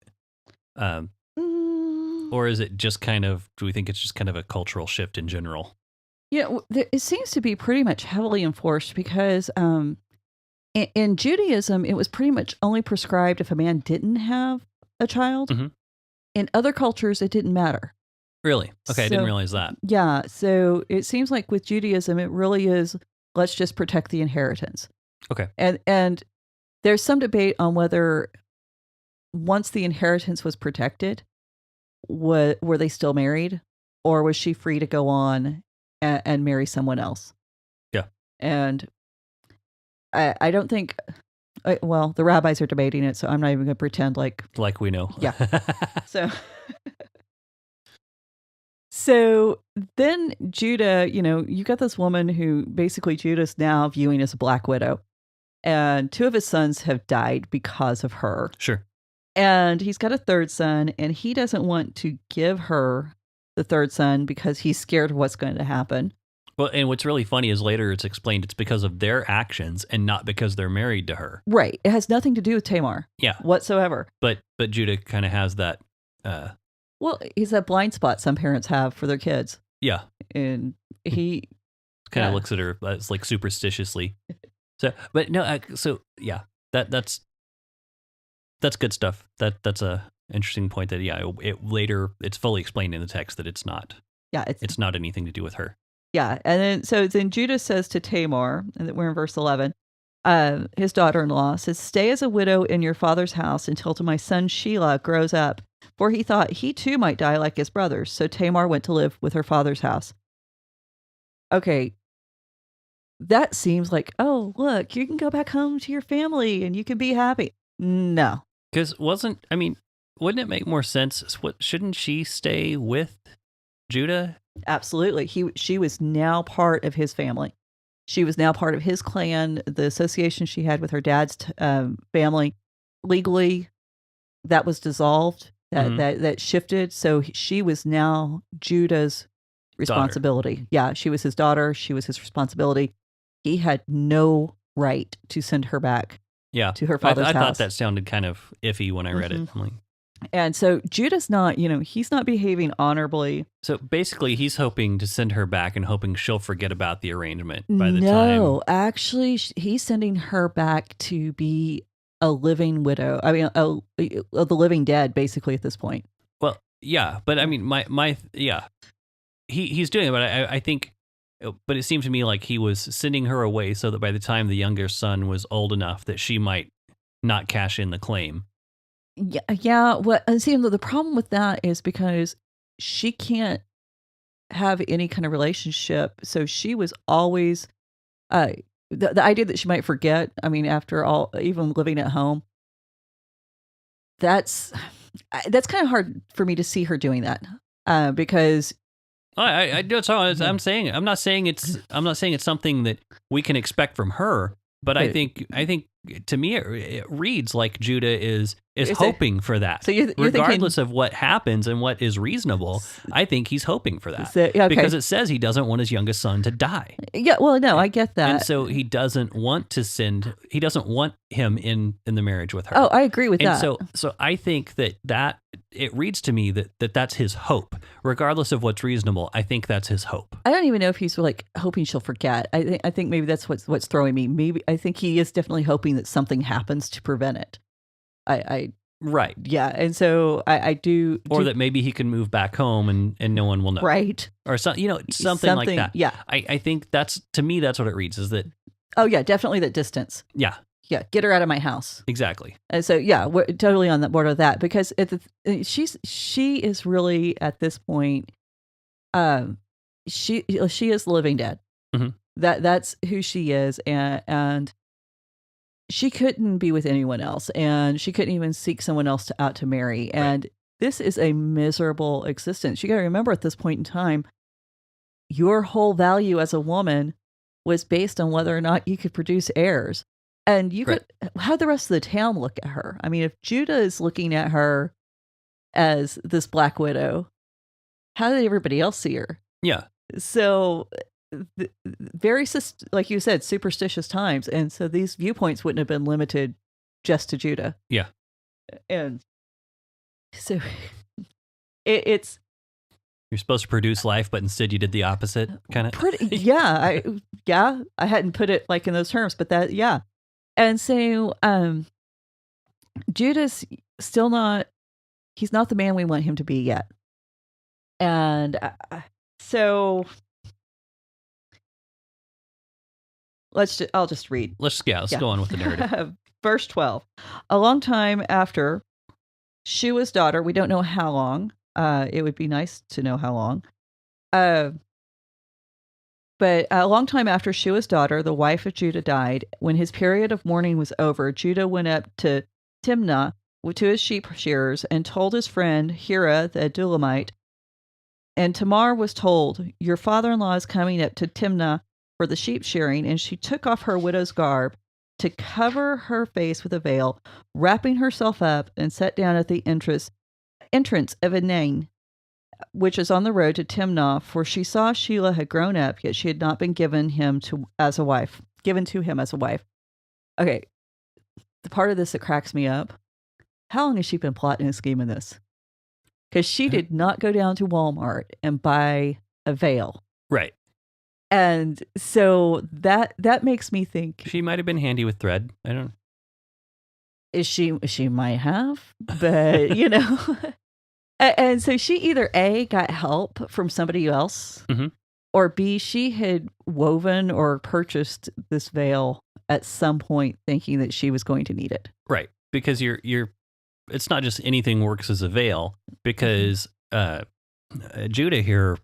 Or is it just do we think it's just kind of a cultural shift in general? Yeah, it seems to be pretty much heavily enforced because in Judaism, it was pretty much only prescribed if a man didn't have a child. Mm-hmm. In other cultures, it didn't matter. Really? Okay, I didn't realize that. Yeah, so it seems like with Judaism, it really is, let's just protect the inheritance. Okay. And there's some debate on whether once the inheritance was protected, were they still married, or was she free to go on and marry someone else? Yeah. And I don't think, the rabbis are debating it, so I'm not even going to pretend like we know. Yeah. So then Judah, you got this woman who basically Judah's now viewing as a black widow, and 2 of his sons have died because of her. Sure. And he's got a 3rd son, and he doesn't want to give her the 3rd son because he's scared of what's going to happen. Well, and what's really funny is later it's explained it's because of their actions and not because they're married to her. Right. It has nothing to do with Tamar. Yeah. Whatsoever. But Judah kind of has that. Well, he's that blind spot some parents have for their kids. Yeah. And he kind of looks at her as like superstitiously. So, but no, that's good stuff. That's a interesting point that, it's fully explained in the text that it's not. Yeah. It's not anything to do with her. Yeah. And then Judah says to Tamar, and we're in verse 11, his daughter-in-law says, "Stay as a widow in your father's house until my son Shelah grows up, for he thought he too might die like his brothers." So Tamar went to live with her father's house. Okay. That seems like, oh, look, you can go back home to your family and you can be happy. No. Because wouldn't it make more sense? Shouldn't she stay with Judah? Absolutely. She was now part of his family. She was now part of his clan. The association she had with her dad's family, legally, that was dissolved. That shifted. So she was now Judah's responsibility. Daughter. Yeah, she was his daughter. She was his responsibility. He had no right to send her back. Yeah, to her father's house. I thought that sounded kind of iffy when I read it. I'm like, and so Judah's not, he's not behaving honorably. So basically, he's hoping to send her back and hoping she'll forget about the arrangement by the time. No, actually, he's sending her back to be a living widow. I mean, the living dead, basically, at this point. Well, yeah, but I mean, he's doing it, but I think But it seemed to me like he was sending her away so that by the time the younger son was old enough that she might not cash in the claim. Yeah. What? And see, the problem with that is because she can't have any kind of relationship. So she was always the idea that she might forget. I mean, after all, even living at home, that's kind of hard for me to see her doing that because. That's all I'm saying. I'm not saying it's something that we can expect from her. But I think to me it reads like Judah is hoping for that. So you're regardless thinking, of what happens and what is reasonable, I think he's hoping for that. Okay. Because it says he doesn't want his youngest son to die. Yeah, well, no, I get that. And so he doesn't want him in the marriage with her. Oh, I agree with and that. So I think that it reads to me that that's his hope. Regardless of what's reasonable, I think that's his hope. I don't even know if he's like hoping she'll forget. I think maybe that's what's throwing me. Maybe I think he is definitely hoping that something happens to prevent it. Right. Yeah, and so I do. Or that maybe he can move back home and no one will know. Right. Or something like that. Yeah. I think to me that's what it reads is that. Oh yeah, definitely that distance. Yeah. Yeah, get her out of my house. Exactly. And so yeah, we're totally on the board of that because she is really at this point, she is living dead. Mm-hmm. That's who she is, and she couldn't be with anyone else, and she couldn't even seek someone else out to marry. And this is a miserable existence. You got to remember at this point in time, your whole value as a woman was based on whether or not you could produce heirs. And you could, how'd the rest of the town look at her? I mean, if Judah is looking at her as this black widow, how did everybody else see her? Yeah. So very, like you said, superstitious times. And so these viewpoints wouldn't have been limited just to Judah. Yeah. And so it's... You're supposed to produce life, but instead you did the opposite, kind of. I hadn't put it like in those terms, but that, yeah. And so Judah's still not, he's not the man we want him to be yet. And so I'll just read. Let's go on with the narrative. Verse 12. A long time after Shua's daughter, we don't know how long, it would be nice to know how long, but a long time after Shua's daughter, the wife of Judah, died, when his period of mourning was over, Judah went up to Timnah to his sheep shearers and told his friend Hira the Adullamite. And Tamar was told, "Your father-in-law is coming up to Timnah for the sheep shearing," and she took off her widow's garb to cover her face with a veil, wrapping herself up, and sat down at the entrance of Enaim, which is on the road to Timnah, for she saw Shelah had grown up, yet she had not been given to him as a wife. Okay, the part of this that cracks me up, how long has she been plotting and scheming this? Because she did not go down to Walmart and buy a veil. Right. And so that makes me think... She might have been handy with thread. I don't know. She might have, but, you know... And so she either A, got help from somebody else, mm-hmm. or B, she had woven or purchased this veil at some point thinking that she was going to need it. Right. Because it's not just anything works as a veil, because Judah here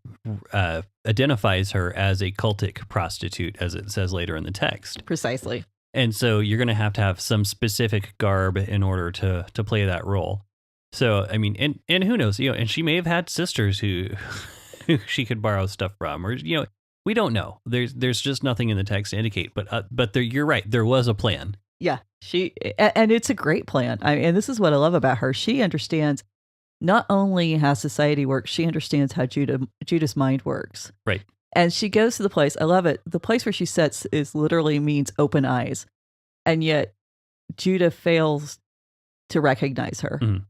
identifies her as a cultic prostitute, as it says later in the text. Precisely. And so you're going to have some specific garb in order to play that role. So, I mean, and who knows, and she may have had sisters who she could borrow stuff from, or, we don't know. There's just nothing in the text to indicate, but you're right. There was a plan. Yeah, and it's a great plan. And this is what I love about her. She understands not only how society works, she understands how Judah's mind works. Right. And she goes to the place. I love it. The place where she sits literally means open eyes. And yet Judah fails to recognize her. Mm-hmm.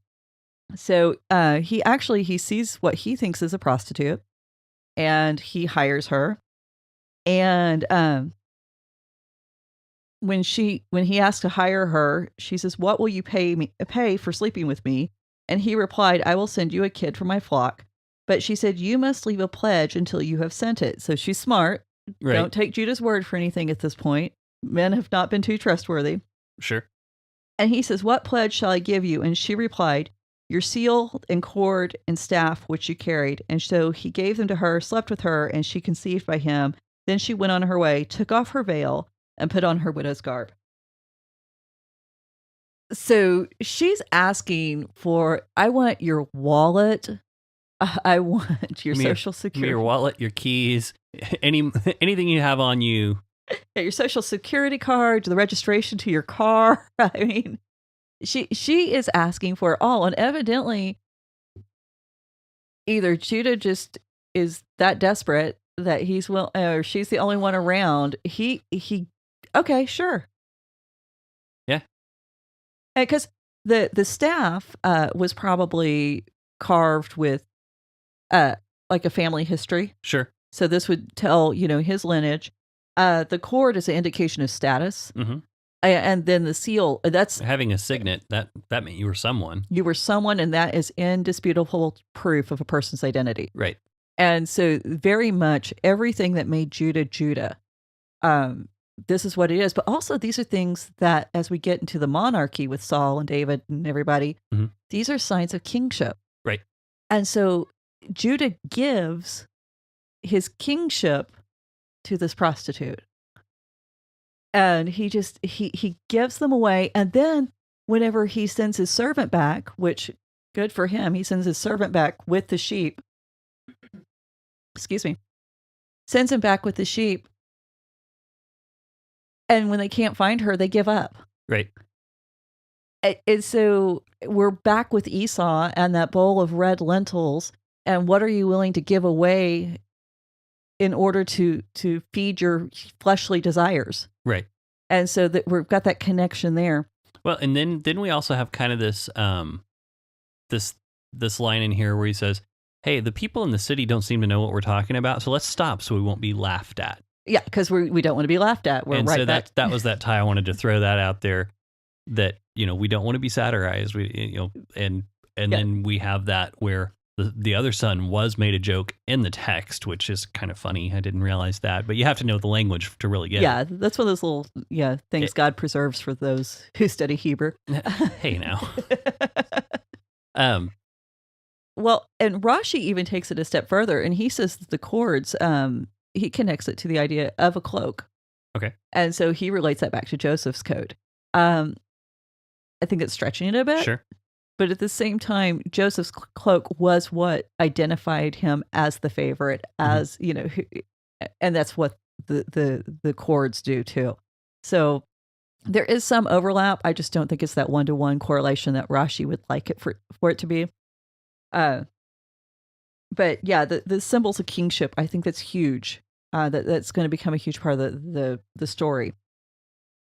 So he sees what he thinks is a prostitute, and he hires her. And when he asked to hire her, she says, "What will you pay for sleeping with me?" And he replied, "I will send you a kid from my flock." But she said, "You must leave a pledge until you have sent it." So she's smart. Right. Don't take Judah's word for anything at this point. Men have not been too trustworthy. Sure. And he says, what pledge shall I give you? And she replied, your seal and cord and staff which you carried. And so he gave them to her, slept with her, and she conceived by him. Then she went on her way, took off her veil, and put on her widow's garb. So she's asking for, I want your wallet. I want your social security. Your wallet, your keys, anything you have on you. Yeah, your social security card, the registration to your car. I mean, she is asking for it all. And evidently, either Judah just is that desperate that he's or she's the only one around. He okay, sure. Yeah. Because the staff was probably carved with like a family history. Sure. So this would tell, his lineage. The cord is an indication of status. Mm-hmm. And then the seal, that's having a signet, that meant you were someone. You were someone, and that is indisputable proof of a person's identity. Right. And so very much everything that made Judah, this is what it is. But also these are things that, as we get into the monarchy with Saul and David and everybody, mm-hmm. these are signs of kingship. Right. And so Judah gives his kingship to this prostitute. And he gives them away. And then whenever he sends his servant back, which good for him, he sends his servant back with the sheep. Excuse me. Sends him back with the sheep. And when they can't find her, they give up. Right. And so we're back with Esau and that bowl of red lentils. And what are you willing to give away in order to feed your fleshly desires? Right. And so that we've got that connection there. Well, and then we also have kind of this this line in here where he says, hey, the people in the city don't seem to know what we're talking about, so let's stop so we won't be laughed at. Yeah, because we don't want to be laughed at. We're and right so back. that was that tie. I wanted to throw that out there, that we don't want to be satirized. And then we have that where the other son was made a joke in the text, which is kind of funny. I didn't realize that, but you have to know the language to really get it. That's one of those little things God preserves for those who study Hebrew. Hey now. Well, and Rashi even takes it a step further, and he says that the cords, he connects it to the idea of a cloak. Okay. And so he relates that back to Joseph's coat. I think it's stretching it a bit. Sure. But at the same time, Joseph's cloak was what identified him as the favorite, as, and that's what the cords do too. So there is some overlap. I just don't think it's that one-to-one correlation that Rashi would like it for it to be. But yeah, the symbols of kingship, I think that's huge. That's going to become a huge part of the story.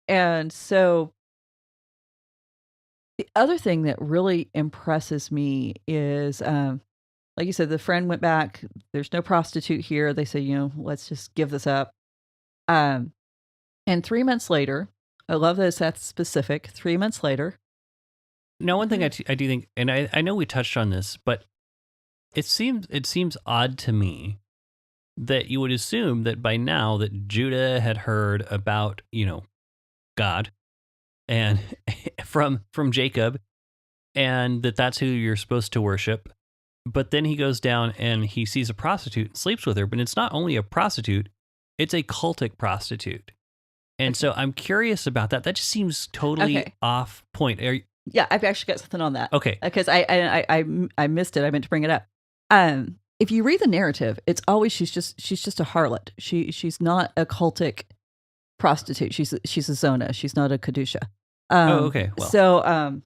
And so the other thing that really impresses me is, like you said, the friend went back. There's no prostitute here. They say, let's just give this up. And 3 months later, I love that it's that specific. 3 months later. Now, one thing I do think, and I know we touched on this, but it seems odd to me that you would assume that by now that Judah had heard about, God and from Jacob, and that's who you're supposed to worship. But then he goes down and he sees a prostitute and sleeps with her, but it's not only a prostitute, it's a cultic prostitute. And so I'm curious about that. That just seems totally off point. Yeah, I've actually got something on that. Okay. Because I missed it. I meant to bring it up. If you read the narrative, it's always she's just a harlot. She's not a cultic prostitute. She's a zona. She's not a kedusha. Okay. Well, so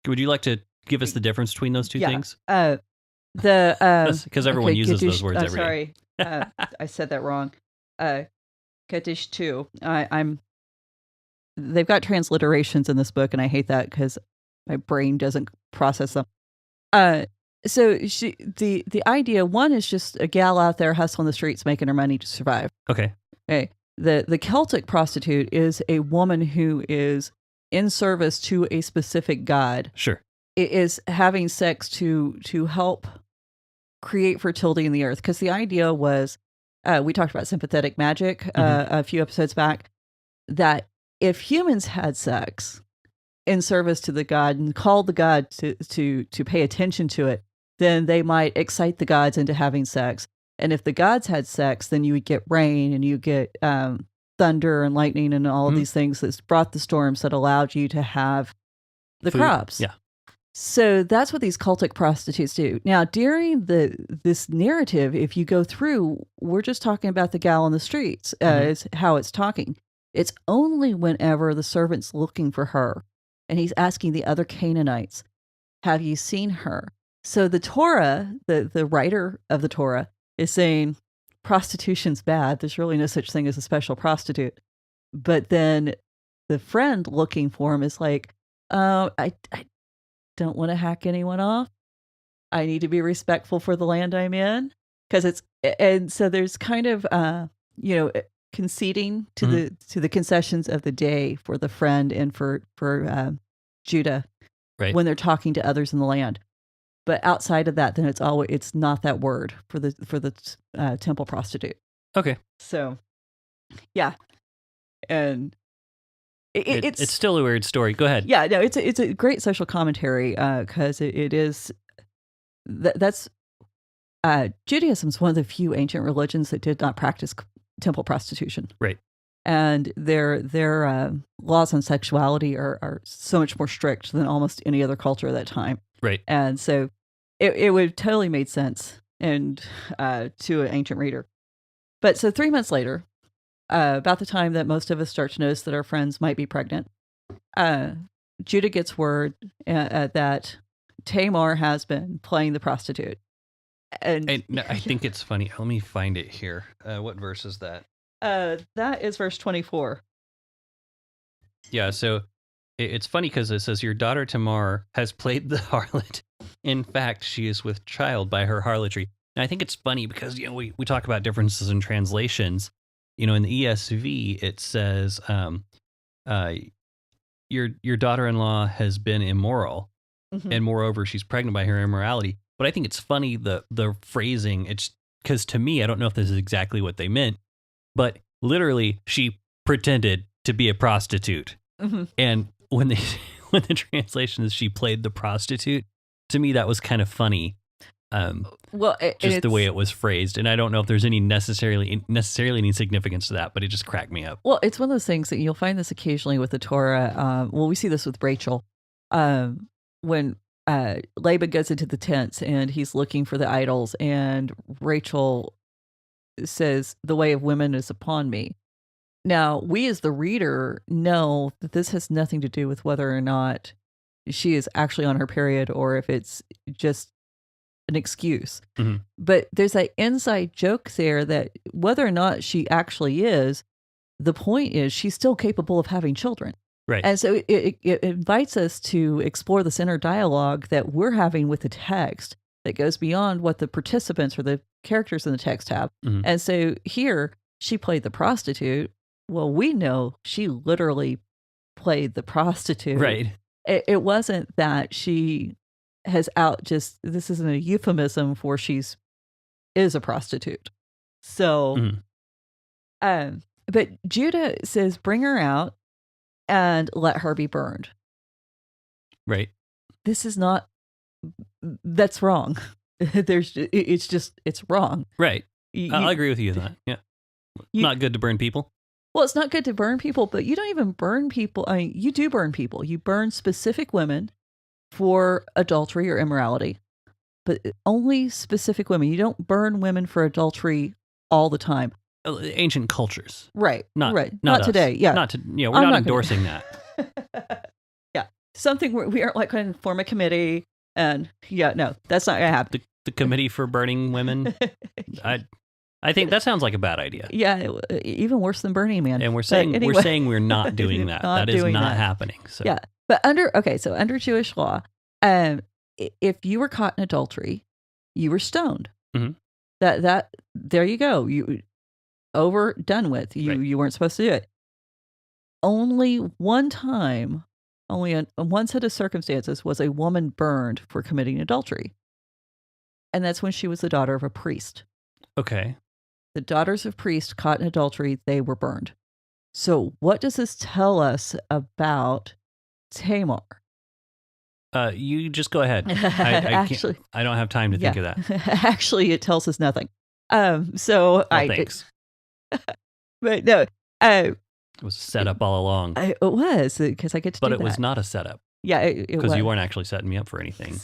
would you like to give us the difference between those two things? Because everyone uses those words every day. Sorry, I said that wrong. Kaddish too. They've got transliterations in this book, and I hate that because my brain doesn't process them. So the idea, one is just a gal out there hustling the streets, making her money to survive. Okay. The Celtic prostitute is a woman who is in service to a specific god. Sure. It is having sex to help create fertility in the earth. Because the idea was we talked about sympathetic magic a few episodes back, that if humans had sex in service to the god and called the god to pay attention to it, then they might excite the gods into having sex. And if the gods had sex, then you would get rain and you get thunder and lightning and all of these things that brought the storms that allowed you to have the Food. crops. Yeah. So that's what these cultic prostitutes do. Now, during this narrative, if you go through, we're just talking about the gal on the streets, is how it's talking. It's only whenever the servant's looking for her and he's asking the other Canaanites, have you seen her? So the Torah, the writer of the Torah, is saying prostitution's bad. There's really no such thing as a special prostitute. But then the friend looking for him is like, I don't want to hack anyone off. I need to be respectful for the land I'm in. And so there's kind of, conceding to the concessions of the day for the friend and for Judah, right, when they're talking to others in the land. But outside of that, then it's not that word for the temple prostitute. Okay. So, yeah, and it's still a weird story. Go ahead. Yeah, no, it's a great social commentary because it is that's Judaism's one of the few ancient religions that did not practice temple prostitution. Right. And their laws on sexuality are so much more strict than almost any other culture at that time. Right. And so it would totally made sense and to an ancient reader. But so 3 months later, about the time that most of us start to notice that our friends might be pregnant, Judah gets word that Tamar has been playing the prostitute. And I think it's funny. Let me find it here. What verse is that? That is verse 24. Yeah, so it's funny because it says, your daughter Tamar has played the harlot. In fact, she is with child by her harlotry. And I think it's funny because we talk about differences in translations. In the ESV, it says, your daughter-in-law has been immoral, and moreover, she's pregnant by her immorality. But I think it's funny, the phrasing, it's because to me, I don't know if this is exactly what they meant, but literally, she pretended to be a prostitute. And when the translation is she played the prostitute, to me, that was kind of funny. Just the way it was phrased. And I don't know if there's any necessarily any significance to that, but it just cracked me up. Well, it's one of those things that you'll find this occasionally with the Torah. We see this with Rachel. When Laban goes into the tents and he's looking for the idols, and Rachel says, the way of women is upon me. Now, we as the reader know that this has nothing to do with whether or not she is actually on her period or if it's just an excuse. But there's that inside joke there that whether or not she actually is, the point is she's still capable of having children. Right. And so it invites us to explore this inner dialogue that we're having with the text that goes beyond what the participants or the characters in the text have. And so here, she played the prostitute. Well, we know she literally played the prostitute. Right. It wasn't that she has this isn't a euphemism for is a prostitute. So, but Judah says, bring her out and let her be burned. Right. This is not, that's wrong. It's wrong. Right. I'll agree with you on that. Yeah. Not good to burn people. Well, it's not good to burn people, but you don't even burn people. I mean, you do burn people. You burn specific women for adultery or immorality, but only specific women. You don't burn women for adultery all the time. Ancient cultures. Right. Not today. Yeah. We're not endorsing that. Yeah. Something we aren't like going to form a committee and no, that's not going to happen. The committee for burning women. I think that sounds like a bad idea. Yeah, even worse than Burning Man. And we're saying we're not doing that. That is not happening. So. Yeah, but under Jewish law, if you were caught in adultery, you were stoned. That there you go. You done with. You weren't supposed to do it. Only one time, only in one set of circumstances was a woman burned for committing adultery, and that's when she was the daughter of a priest. Okay. the daughters of priests caught in adultery, they were burned. So what does this tell us about Tamar? You just go ahead. I Actually, I don't have time to think of that. Actually, it tells us nothing. Thanks. But no, It was set up all along. it was because I get to But do it that. was not a setup. Yeah, it Because was. you weren't actually setting me up for anything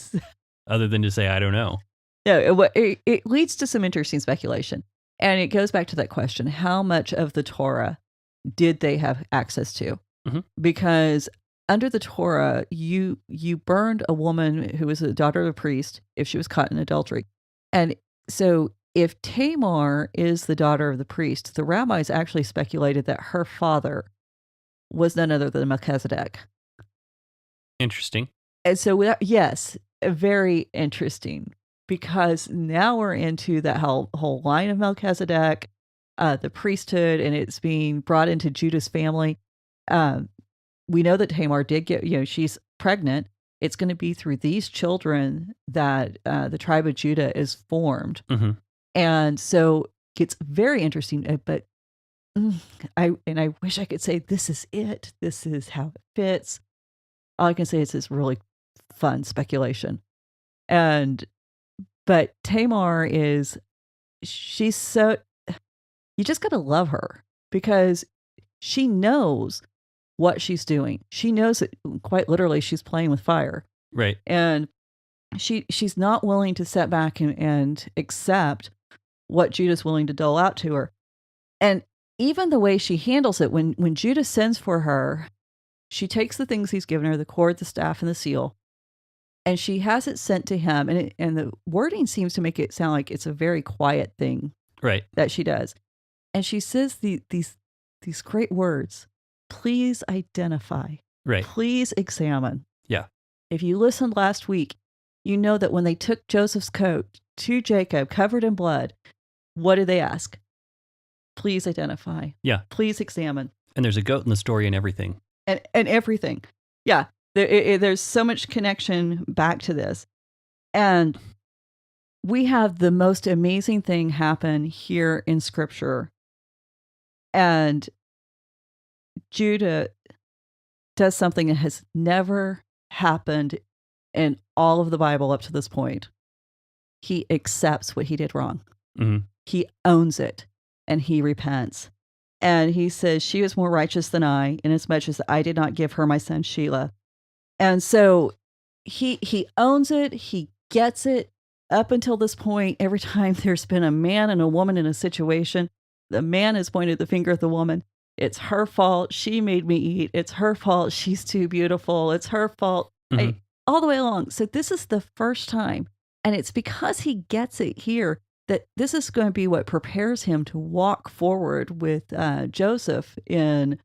other than to say, I don't know. No, it leads to some interesting speculation. And it goes back to that question, how much of the Torah did they have access to? Mhm. Because under the Torah, you burned a woman who was a daughter of a priest if she was caught in adultery. And so if Tamar is the daughter of the priest, the rabbis actually speculated that her father was none other than Melchizedek. Interesting. And so, yes, very interesting, because now we're into that whole line of Melchizedek, the priesthood, and it's being brought into Judah's family. We know that Tamar did get, she's pregnant. It's going to be through these children that the tribe of Judah is formed. Mm-hmm. And so it's very interesting, but I wish I could say this is it. This is how it fits. All I can say is it's really fun speculation. But Tamar she's so, you just got to love her because she knows what she's doing. She knows that quite literally she's playing with fire. Right. And she's not willing to set back and accept what Judah's willing to dole out to her. And even the way she handles it, when Judah sends for her, she takes the things he's given her, the cord, the staff, and the seal, and she has it sent to him. And the wording seems to make it sound like it's a very quiet thing, right, that she does. And she says these great words: please identify, right, please examine. Yeah. If you listened last week, you know that when they took Joseph's coat to Jacob, covered in blood, what did they ask? Please identify. Yeah. Please examine. And there's a goat in the story and everything. And everything. Yeah. There's so much connection back to this. And we have the most amazing thing happen here in Scripture. And Judah does something that has never happened in all of the Bible up to this point. He accepts what he did wrong. Mm-hmm. He owns it, and he repents. And he says, she is more righteous than I, inasmuch as I did not give her my son Shelah. And so he owns it. He gets it. Up until this point, every time there's been a man and a woman in a situation, the man has pointed the finger at the woman. It's her fault. She made me eat. It's her fault. She's too beautiful. It's her fault. Mm-hmm. All the way along. So this is the first time. And it's because he gets it here that this is going to be what prepares him to walk forward with Joseph in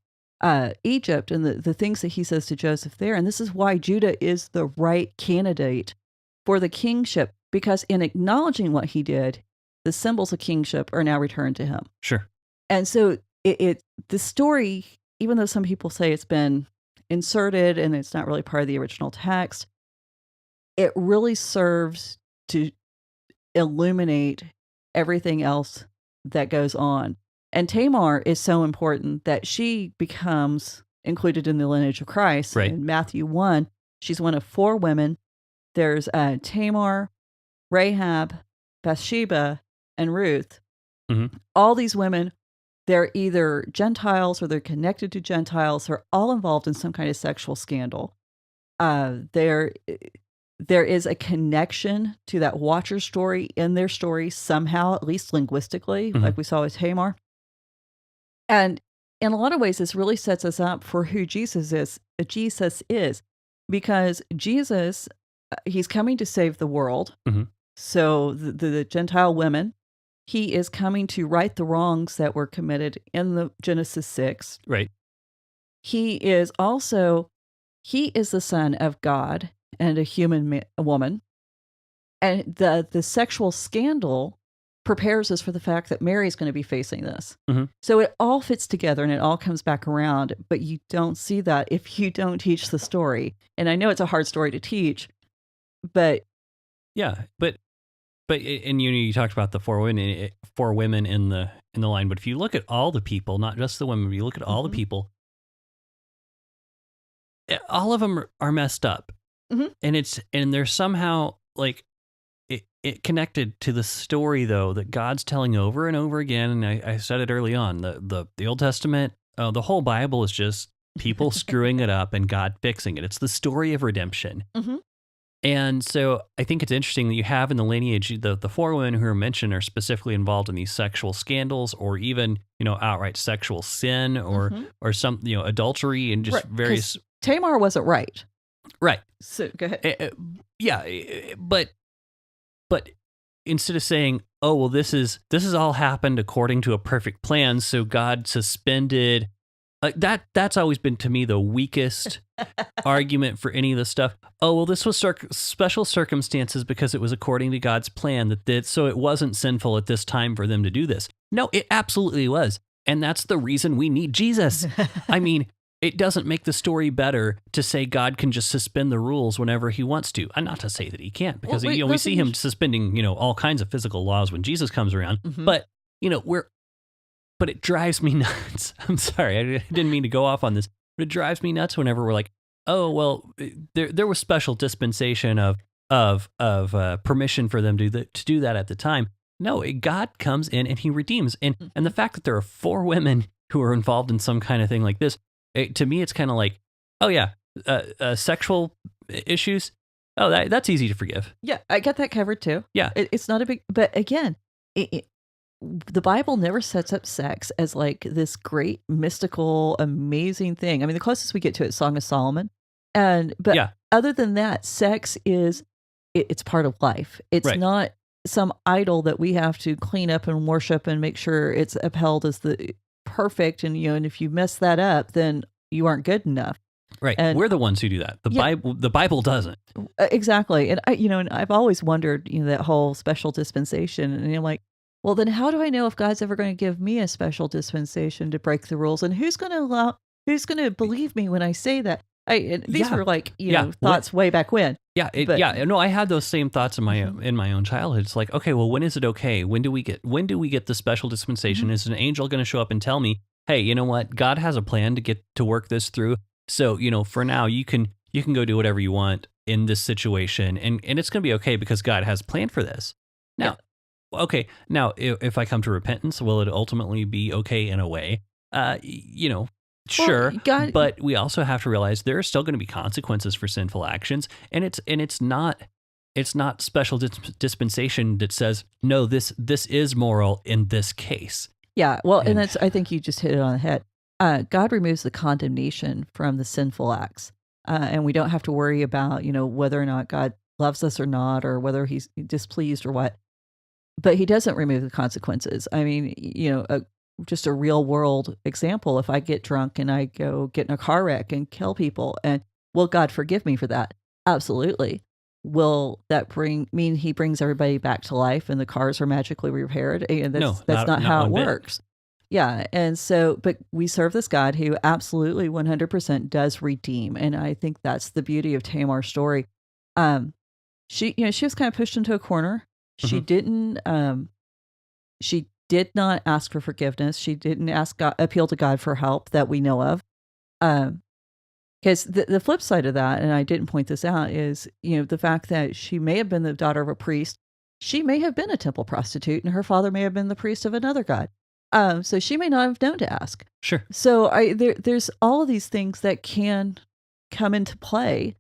Egypt, and the things that he says to Joseph there. And this is why Judah is the right candidate for the kingship, because in acknowledging what he did, the symbols of kingship are now returned to him. Sure. And so the story, even though some people say it's been inserted and it's not really part of the original text, it really serves to illuminate everything else that goes on. And Tamar is so important that she becomes included in the lineage of Christ. Right. In Mattjhew 1, she's one of 4 women. There's Tamar, Rahab, Bathsheba, and Ruth. Mm-hmm. All these women, they're either Gentiles or they're connected to Gentiles. They're all involved in some kind of sexual scandal. There is a connection to that Watcher story in their story somehow, at least linguistically, Mm-hmm. like we saw with Tamar. And in a lot of ways, this really sets us up for who Jesus is. Because Jesus, he's coming to save the world. Mm-hmm. So the Gentile women, he is coming to right the wrongs that were committed in the Genesis 6. Right. He is the son of God and a woman. And the sexual scandal prepares us for the fact that Mary's going to be facing this. Mm-hmm. So it all fits together and it all comes back around, but you don't see that if you don't teach the story. And I know it's a hard story to teach, but... Yeah, but and you talked about the 4 four women in the line, but if you look at all the people, not just the women, but you look at all the people, all of them are messed up. And they're somehow like it connected to the story though that God's telling over and over again. And I said it early on, the Old Testament, the whole Bible is just people screwing it up and God fixing it. It's the story of redemption. And so I think it's interesting that you have in the lineage, the four women who are mentioned are specifically involved in these sexual scandals or even, outright sexual sin or some, adultery and just various. Tamar wasn't right. Right. So go ahead. But instead of saying, oh, well, this is all happened according to a perfect plan, so God suspended that's always been to me the weakest argument for any of this stuff. Oh, well, this was special circumstances because it was according to God's plan so it wasn't sinful at this time for them to do this. No, it absolutely was. And that's the reason we need Jesus. I mean, it doesn't make the story better to say God can just suspend the rules whenever he wants to. And not to say that he can't, because we see him suspending, all kinds of physical laws when Jesus comes around. But, but it drives me nuts. I'm sorry, I didn't mean to go off on this, but it drives me nuts whenever we're like, oh, well, there was special dispensation of permission for them to do that at the time. No, God comes in and he redeems. And the fact that there are four women who are involved in some kind of thing like this, to me, it's kind of like, oh yeah, sexual issues. Oh, that's easy to forgive. Yeah, I got that covered too. Yeah. It's not a big, but again, the Bible never sets up sex as like this great, mystical, amazing thing. I mean, the closest we get to it is Song of Solomon. But other than that, sex is, it's part of life. It's not some idol that we have to clean up and worship and make sure it's upheld as the perfect. And, and if you mess that up, then you aren't good enough. Right. And we're the ones who do that. The Bible doesn't. Exactly. And and I've always wondered, that whole special dispensation, and I'm like, well, then how do I know if God's ever going to give me a special dispensation to break the rules? And who's going to believe me when I say that? These were like, thoughts way back when. No, I had those same thoughts in my own childhood. It's like, okay, well, when is it okay? When do we get the special dispensation? Is an angel going to show up and tell me, hey, you know what? God has a plan to work this through. So, for now you can go do whatever you want in this situation. And it's going to be okay because God has a plan for this. Now, okay. Now, if I come to repentance, will it ultimately be okay in a way? Sure, but we also have to realize there are still going to be consequences for sinful actions, and it's not special dispensation that says no, this is moral in this case. Yeah, well, and that's, I think you just hit it on the head. God removes the condemnation from the sinful acts, and we don't have to worry about whether or not God loves us or not, or whether he's displeased or what. But he doesn't remove the consequences. I mean, just a real world example. If I get drunk and I go get in a car wreck and kill people, and will God forgive me for that? Absolutely. Will that mean he brings everybody back to life and the cars are magically repaired? And that's not how it works. Yeah. And so, but we serve this God who absolutely 100% does redeem. And I think that's the beauty of Tamar's story. She was kind of pushed into a corner. She did not ask for forgiveness. She didn't appeal to God for help that we know of. Because the flip side of that, and I didn't point this out, is, the fact that she may have been the daughter of a priest. She may have been a temple prostitute, and her father may have been the priest of another god. So she may not have known to ask. Sure. So there's all of these things that can come into play.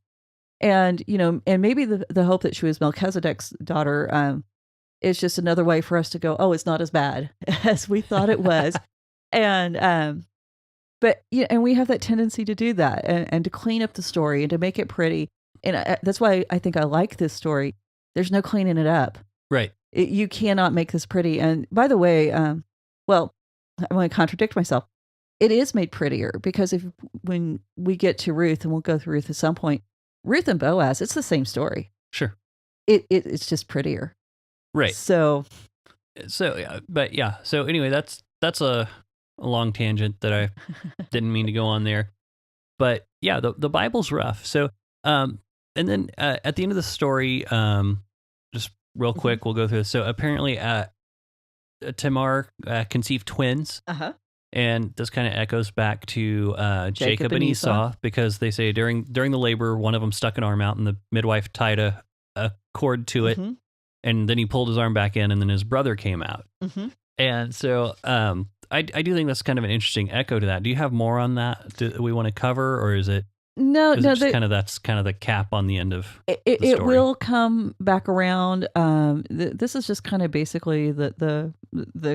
And, and maybe the hope that she was Melchizedek's daughter, is just another way for us to go, oh, it's not as bad as we thought it was. And we have that tendency to do that and to clean up the story and to make it pretty. And that's why I think I like this story. There's no cleaning it up. Right. You cannot make this pretty. And by the way, well, I'm going to contradict myself. It is made prettier because when we get to Ruth, and we'll go through Ruth at some point, Ruth and Boaz, it's the same story. Sure. It's just prettier. Right. So yeah. So anyway, that's a long tangent that I didn't mean to go on there. But yeah, the Bible's rough. So, and then at the end of the story, just real quick, we'll go through this. So apparently, Tamar conceived twins. Uh-huh. And this kind of echoes back to Jacob and Esau, because they say during the labor, one of them stuck an arm out and the midwife tied a cord to it. Mm-hmm. And then he pulled his arm back in and then his brother came out. Mm-hmm. And so I do think that's kind of an interesting echo to that. Do you have more on that that we want to cover, or is it? No, that's kind of the cap on the end of the story? It will come back around. This is just kind of basically the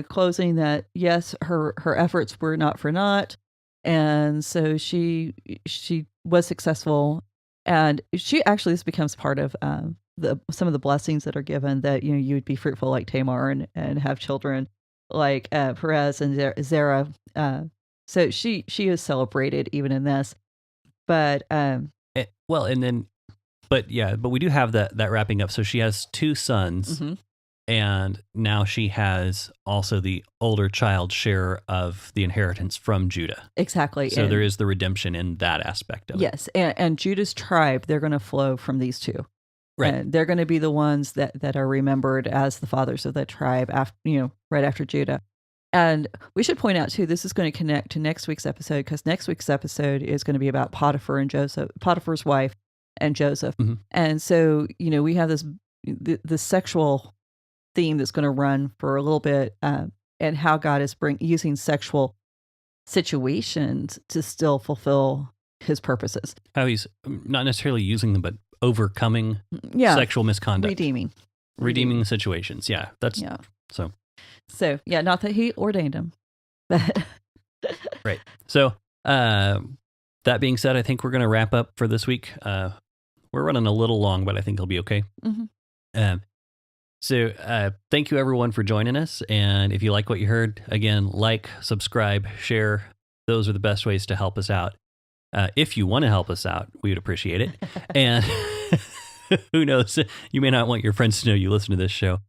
closing that, yes, her efforts were not for naught, and so she was successful, and this becomes part of some of the blessings that are given, that you would be fruitful like Tamar and have children like Perez and Zerah. So she is celebrated even in this. But but we do have that wrapping up. So she has 2 sons, mm-hmm. and now she has also the older child share of the inheritance from Judah. Exactly. So there is the redemption in that aspect of it. Yes, and Judah's tribe, they're going to flow from these 2. Right. And they're going to be the ones that are remembered as the fathers of that tribe after, right after Judah. And we should point out, too, this is going to connect to next week's episode, because next week's episode is going to be about Potiphar and Joseph, Potiphar's wife and Joseph. Mm-hmm. And so, we have the sexual theme that's going to run for a little bit, and how God is using sexual situations to still fulfill his purposes. How he's not necessarily using them, but overcoming sexual misconduct. Redeeming situations. Yeah, that's so. So, not that he ordained him. But right. So, that being said, I think we're going to wrap up for this week. We're running a little long, but I think it'll be okay. Mm-hmm. So, thank you everyone for joining us. And if you like what you heard, again, like, subscribe, share. Those are the best ways to help us out. If you want to help us out, we would appreciate it. And who knows, you may not want your friends to know you listen to this show.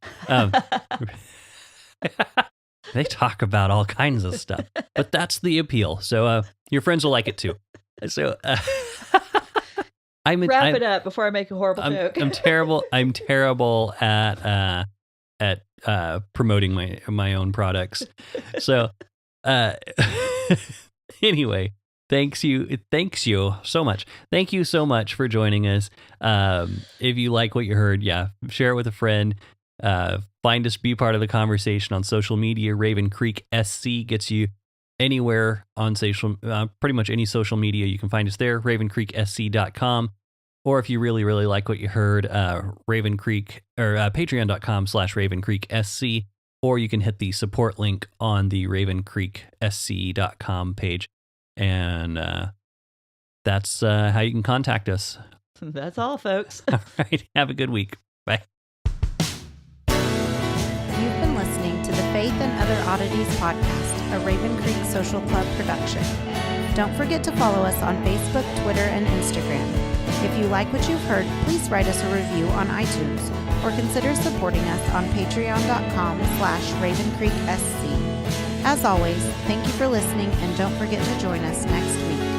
They talk about all kinds of stuff, but that's the appeal. So your friends will like it too. So wrap it up before I make a horrible joke. I'm terrible at promoting my own products. So anyway, thanks you so much. Thank you so much for joining us. If you like what you heard, share it with a friend. Find us, be part of the conversation on social media. Raven Creek SC gets you anywhere on social, pretty much any social media. You can find us there, ravencreeksc.com. Or if you really, really like what you heard, Raven Creek or patreon.com/ravencreeksc. Or you can hit the support link on the ravencreeksc.com page. And that's how you can contact us. That's all, folks. All right. Have a good week. Bye. You've been listening to the Faith and Other Oddities podcast, a Raven Creek Social Club production. Don't forget to follow us on Facebook, Twitter, and Instagram. If you like what you've heard, please write us a review on iTunes or consider supporting us on patreon.com/RavenCreekSC. As always, thank you for listening, and don't forget to join us next week.